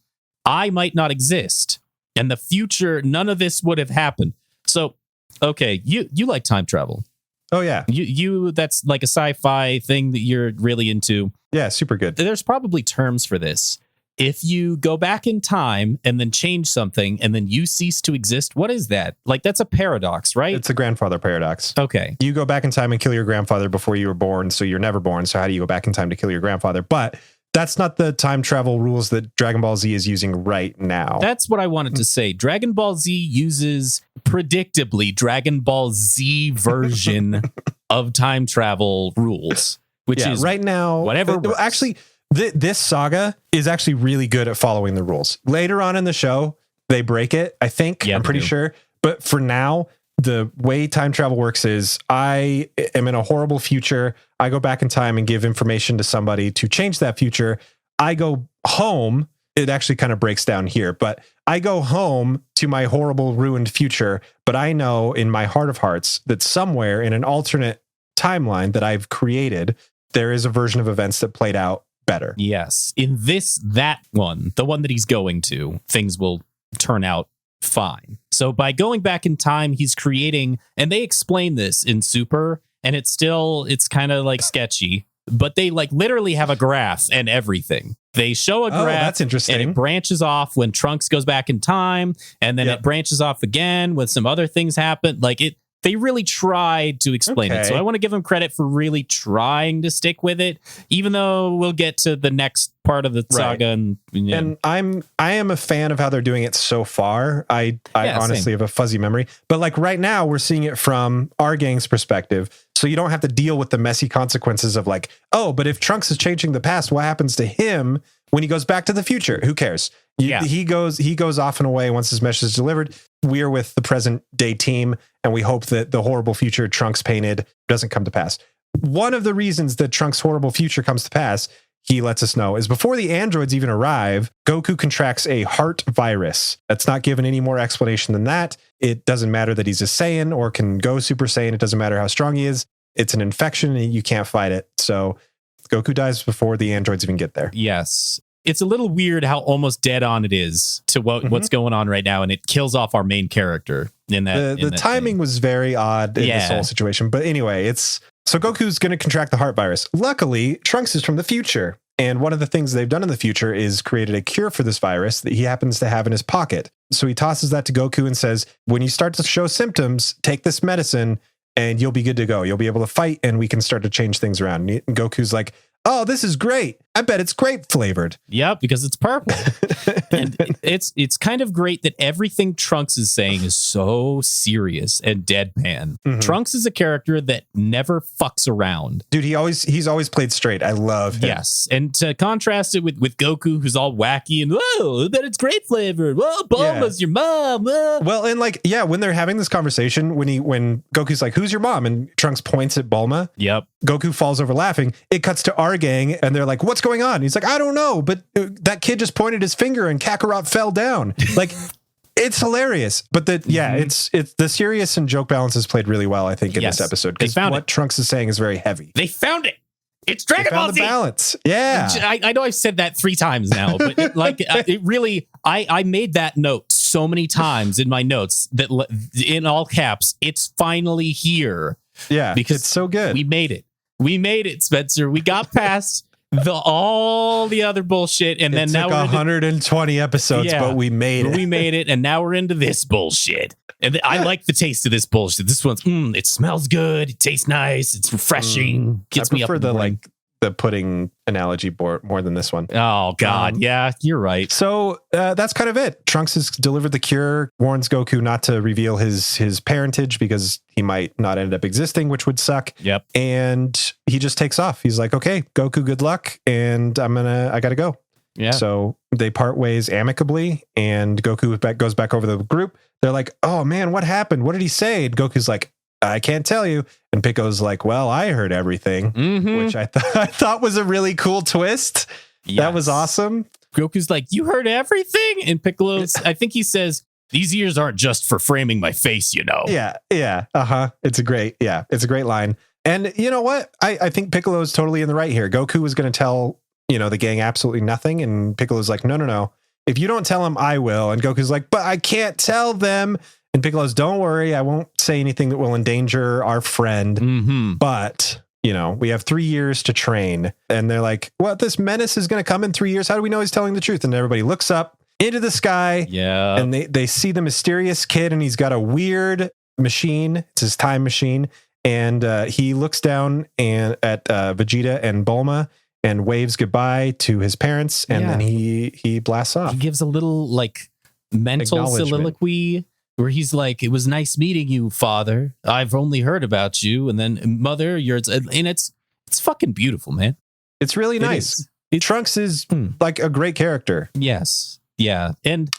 I might not exist. And the future, none of this would have happened. So, okay, you like time travel. Oh, yeah. You that's like a sci-fi thing that you're really into. Yeah, super good. There's probably terms for this. if you go back in time and then change something and then you cease to exist, what is that? Like, that's a paradox, right? It's a grandfather paradox. Okay. You go back in time and kill your grandfather before you were born, so you're never born. So how do you go back in time to kill your grandfather? But that's not the time travel rules that Dragon Ball Z is using right now. That's what I wanted to say. Dragon Ball Z uses, predictably, Dragon Ball Z version of time travel rules, which is right now, whatever. Actually, this saga is actually really good at following the rules. Later on in the show, they break it, I think. Yeah, I'm pretty sure. But for now, the way time travel works is I am in a horrible future. I go back in time and give information to somebody to change that future. I go home. It actually kind of breaks down here, but I go home to my horrible, ruined future. But I know in my heart of hearts that somewhere in an alternate timeline that I've created, there is a version of events that played out better. Yes. In that one, the one that he's going to, things will turn out fine. So by going back in time, he's creating, and they explain this in Super, and it's kind of like sketchy, but they like literally have a graph and everything. They show a graph. That's interesting. And it branches off when Trunks goes back in time, and then it branches off again when some other things happen. Like they really tried to explain it. So I want to give them credit for really trying to stick with it, even though we'll get to the next part of the saga. And I am a fan of how they're doing it so far. I honestly have a fuzzy memory, but like right now we're seeing it from our gang's perspective. So you don't have to deal with the messy consequences of like, oh, but if Trunks is changing the past, what happens to him when he goes back to the future? Who cares? He goes off and away once his message is delivered. We're with the present day team, and we hope that the horrible future Trunks painted doesn't come to pass. One of the reasons that Trunks' horrible future comes to pass, he lets us know, is before the androids even arrive, Goku contracts a heart virus. That's not given any more explanation than that. It doesn't matter that he's a Saiyan or can go Super Saiyan. It doesn't matter how strong he is. It's an infection and you can't fight it. So Goku dies before the androids even get there. Yes. It's a little weird how almost dead on it is to what's going on right now, and it kills off our main character in that. The timing was very odd in this whole situation. But anyway, so Goku's going to contract the heart virus. Luckily, Trunks is from the future. And one of the things they've done in the future is created a cure for this virus that he happens to have in his pocket. So he tosses that to Goku and says, when you start to show symptoms, take this medicine and you'll be good to go. You'll be able to fight and we can start to change things around. And Goku's like, oh, this is great. I bet it's grape flavored. Yep, because it's purple. And it's kind of great that everything Trunks is saying is so serious and deadpan. Mm-hmm. Trunks is a character that never fucks around. Dude, he's always played straight. I love him. Yes. And to contrast it with Goku, who's all wacky and, whoa, I bet it's grape flavored. Whoa, Bulma's your mom. Whoa. Well, and like, when they're having this conversation, when Goku's like, who's your mom? And Trunks points at Bulma. Yep. Goku falls over laughing. It cuts to our gang and they're like, what's going on? He's like, I don't know, but that kid just pointed his finger and Kakarot fell down. Like, it's hilarious. But it's the serious and joke balance is played really well, I think, in this episode. Because what Trunks is saying is very heavy. They found it. It's Dragon Ball Z. The balance. Yeah. I know I've said that 3 times now, but it really, I made that note so many times in my notes that in all caps, it's finally here. Yeah. Because it's so good. We made it. We made it, Spencer. We got past all the other bullshit, and then now we're 120 episodes, but we made it. We made it, and now we're into this bullshit. And I like the taste of this bullshit. This one's it smells good, it tastes nice, it's refreshing, gets me up. I prefer the pudding analogy more than this one. Oh God, yeah, you're right. So that's kind of it. Trunks has delivered the cure, warns Goku not to reveal his parentage because he might not end up existing, which would suck. Yep. And he just takes off. He's like, okay, Goku, good luck, and I gotta go. Yeah. So they part ways amicably, and Goku goes back over the group. They're like, oh man, what happened? What did he say? And Goku's like, I can't tell you. And Piccolo's like, well, I heard everything, which I thought was a really cool twist. Yes. That was awesome. Goku's like, you heard everything? And Piccolo's, I think he says, these ears aren't just for framing my face, you know? Yeah. Uh-huh. It's a great line. And you know what? I think Piccolo is totally in the right here. Goku was going to tell, the gang absolutely nothing. And Piccolo's like, no. If you don't tell him, I will. And Goku's like, but I can't tell them. And Piccolo's, don't worry, I won't say anything that will endanger our friend. Mm-hmm. But, you know, we have 3 years to train. And they're like, well, this menace is going to come in 3 years. How do we know he's telling the truth? And everybody looks up into the sky. Yeah. And they see the mysterious kid, and he's got a weird machine. It's his time machine. And he looks down at Vegeta and Bulma and waves goodbye to his parents. And then he blasts off. He gives a little like mental soliloquy where he's like, it was nice meeting you, father. I've only heard about you. And then mother, and it's fucking beautiful, man. It's really nice. Trunks is like a great character. Yes. Yeah. And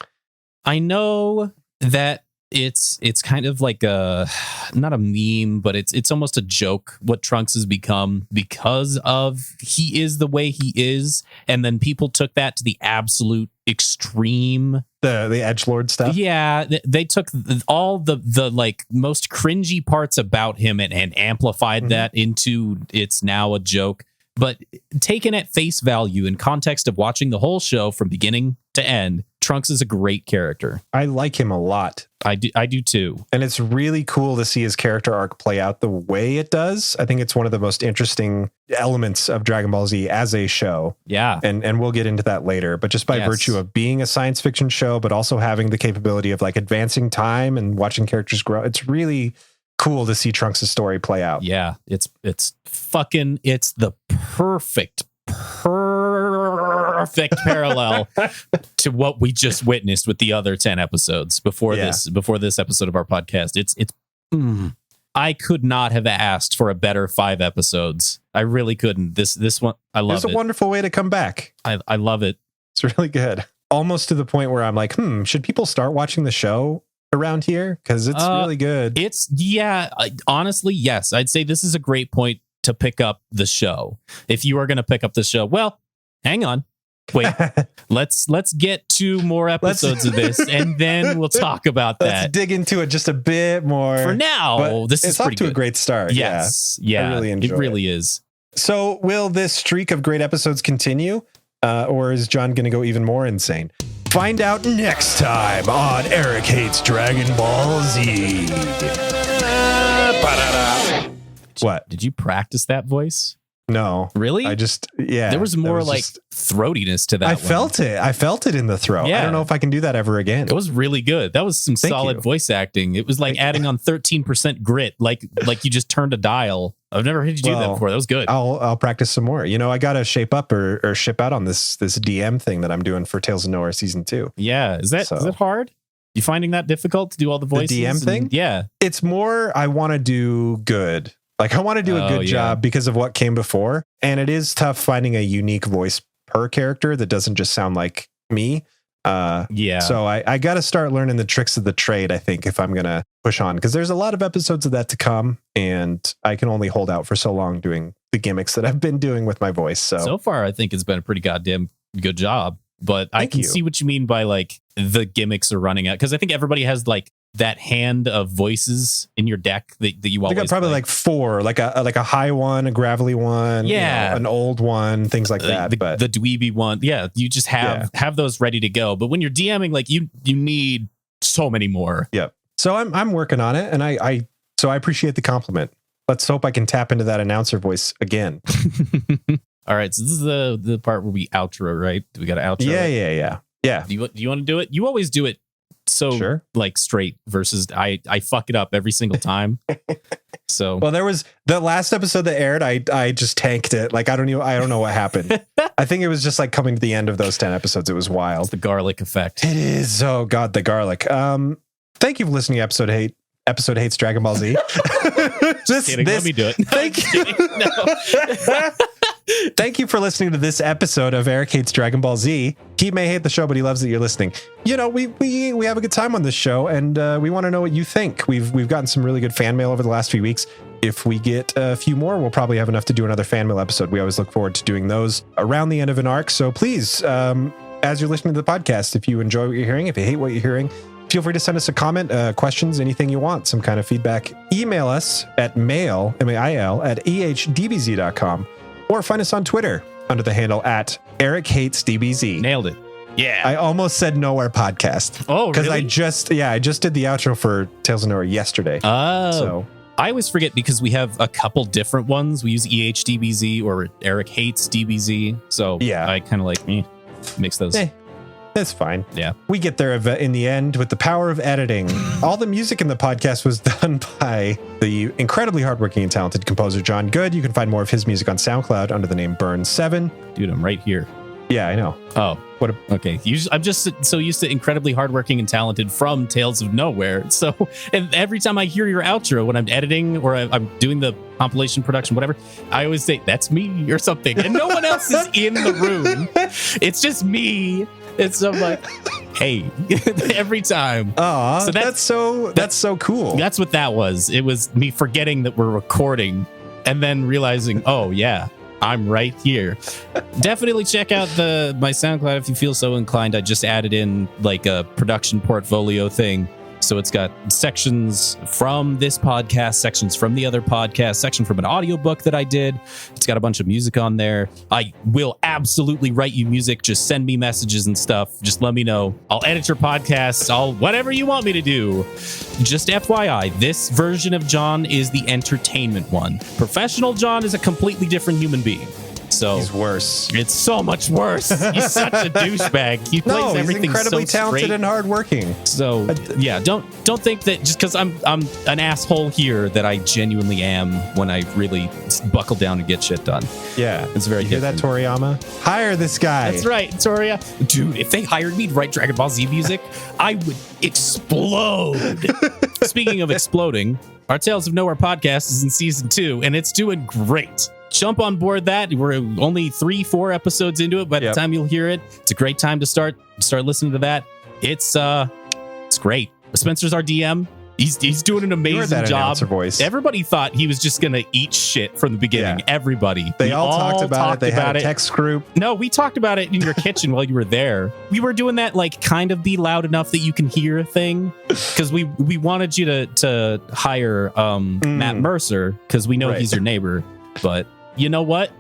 I know that it's kind of like not a meme, but it's almost a joke what Trunks has become because of he is the way he is. And then people took that to the absolute extreme. The edgelord stuff. Yeah. They took all the like most cringy parts about him and amplified that into it's now a joke. But taken at face value in context of watching the whole show from beginning to end, Trunks is a great character. I like him a lot. I do too. And it's really cool to see his character arc play out the way it does. I think it's one of the most interesting elements of Dragon Ball Z as a show. Yeah. And we'll get into that later. But just by virtue of being a science fiction show, but also having the capability of like advancing time and watching characters grow, it's really cool to see Trunks' story play out. Yeah, it's the perfect parallel to what we just witnessed with the other 10 episodes before this episode of our podcast. I could not have asked for a better 5 episodes. I really couldn't. This one, I love it. It's a wonderful way to come back. I love it. It's really good. Almost to the point where I'm like, should people start watching the show around here? Because it's really good. Honestly, yes. I'd say this is a great point to pick up the show. If you are going to pick up the show, well, hang on. Wait, let's get 2 more episodes of this, and then we'll talk about that. Let's dig into it just a bit more. For now, this is pretty good. A great start. Yes. Yeah. I really enjoy it. Really is. So will this streak of great episodes continue? Or is John going to go even more insane? Find out next time on Eric Hates Dragon Ball Z. What? Did you practice that voice? No. Really? There was more throatiness to that. I felt it in the throat. Yeah. I don't know if I can do that ever again. It was really good. That was some solid voice acting. It was like adding on 13% grit, like you just turned a dial. I've never heard you do that before. That was good. I'll practice some more. You know, I got to shape up or ship out on this DM thing that I'm doing for Tales of Nowhere season 2. Yeah. Is it hard? You finding that difficult to do all the voices? The DM thing? Yeah. It's more, I want to do good. Like I want to do a good job because of what came before. And it is tough finding a unique voice per character that doesn't just sound like me. So I got to start learning the tricks of the trade, I think, if I'm going to push on, because there's a lot of episodes of that to come. And I can only hold out for so long doing the gimmicks that I've been doing with my voice. So far, I think it's been a pretty goddamn good job. But I can see what you mean by like the gimmicks are running out, because I think everybody has like that hand of voices in your deck that you always. I got probably like 4, like a high one, a gravelly one, an old one, things like that. The dweeby one, you just have those ready to go. But when you're DMing, like you need so many more. Yep. So I'm working on it, and I appreciate the compliment. Let's hope I can tap into that announcer voice again. All right, so this is the part where we outro, right? Do we got to outro? Yeah. Do you want to do it? You always do it so like straight versus I fuck it up every single time. So well, there was the last episode that aired. I just tanked it. Like I don't know what happened. I think it was just like coming to the end of those 10 episodes. It was wild. It's the garlic effect. It is. Oh God, the garlic. Thank you for listening to Episode Hates Dragon Ball Z. Let me do it. Thank you. Thank you for listening to this episode of Eric Hates Dragon Ball Z. He may hate the show, but he loves that you're listening. You know, we have a good time on this show, and we want to know what you think. We've gotten some really good fan mail over the last few weeks. If we get a few more, we'll probably have enough to do another fan mail episode. We always look forward to doing those around the end of an arc. So please, as you're listening to the podcast, if you enjoy what you're hearing, if you hate what you're hearing, feel free to send us a comment, questions, anything you want, some kind of feedback. Email us at mail, M-A-I-L, at ehdbz.com. Or find us on Twitter under the handle at Eric Hates DBZ. Nailed it. Yeah. I almost said Nowhere Podcast. Oh, really? Because I just did the outro for Tales of Nowhere yesterday. Oh. So I always forget because we have a couple different ones. We use DBZ or Eric hates DBZ. So Yeah. I kind of like mix those. That's fine. Yeah. We get there in the end with the power of editing. All the music in the podcast was done by the incredibly hardworking and talented composer John Good. You can find more of his music on SoundCloud under the name Burn7. Dude, I'm right here. Yeah, I know. Oh, okay. I'm just so used to incredibly hardworking and talented from Tales of Nowhere. So, and every time I hear your outro when I'm editing or I'm doing the compilation production, whatever, I always say that's me or something, and no one else is in the room. It's just me. It's so like, hey, every time. Aw, so that's so cool. That's what that was. It was me forgetting that we're recording and then realizing, oh yeah, I'm right here. Definitely check out my SoundCloud if you feel so inclined. I just added in like a production portfolio thing. So it's got sections from this podcast, sections from the other podcast, section from an audiobook that I did. It's got a bunch of music on there. I will absolutely write you music. Just send me messages and stuff. Just let me know. I'll edit your podcast. Whatever you want me to do. Just FYI, this version of John is the entertainment one. Professional John is a completely different human being. So he's worse. It's so much worse. He's such a douchebag. He plays everything he's incredibly so talented straight and hardworking. So yeah, don't think that just because I'm an asshole here that I genuinely am when I really buckle down and get shit done. Yeah, it's very. You hear that, Toriyama? Hire this guy. That's right, Toriyama. Dude, if they hired me to write Dragon Ball Z music, I would explode. Speaking of exploding, our Tales of Nowhere podcast is in season 2, and it's doing great. Jump on board that. We're only 3-4 episodes into it. By the time you'll hear it, it's a great time to start listening to that. It's great. Spencer's our DM. He's doing an amazing job. Voice. Everybody thought he was just gonna eat shit from the beginning. Yeah. Everybody. They all talked about it. They had a text group. No, we talked about it in your kitchen while you were there. We were doing that like kind of be loud enough that you can hear thing because we wanted you to hire Matt Mercer because we know he's your neighbor. But you know what?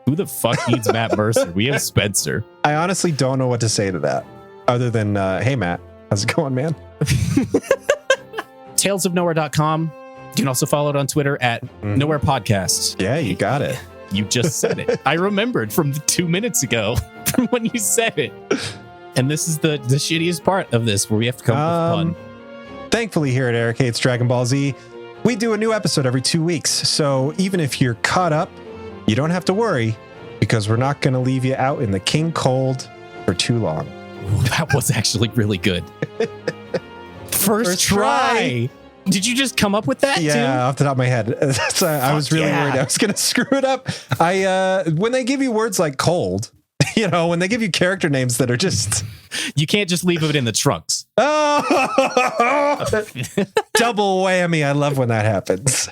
Who the fuck needs Matt Mercer? We have Spencer. I honestly don't know what to say to that other than, hey, Matt, how's it going, man? Talesofnowhere.com. You can also follow it on Twitter at Nowhere Podcast. Yeah, you got it. You just said it. I remembered from 2 minutes ago from when you said it. And this is the shittiest part of this where we have to come up with fun. Thankfully, here at Eric Hates Dragon Ball Z, we do a new episode every 2 weeks. So even if you're caught up, you don't have to worry because we're not going to leave you out in the king cold for too long. Ooh, that was actually really good. First try. Did you just come up with that too? Off the top of my head. I was really worried I was going to screw it up. When they give you words like cold, when they give you character names that are just... You can't just leave it in the trunks. Oh! Double whammy. I love when that happens.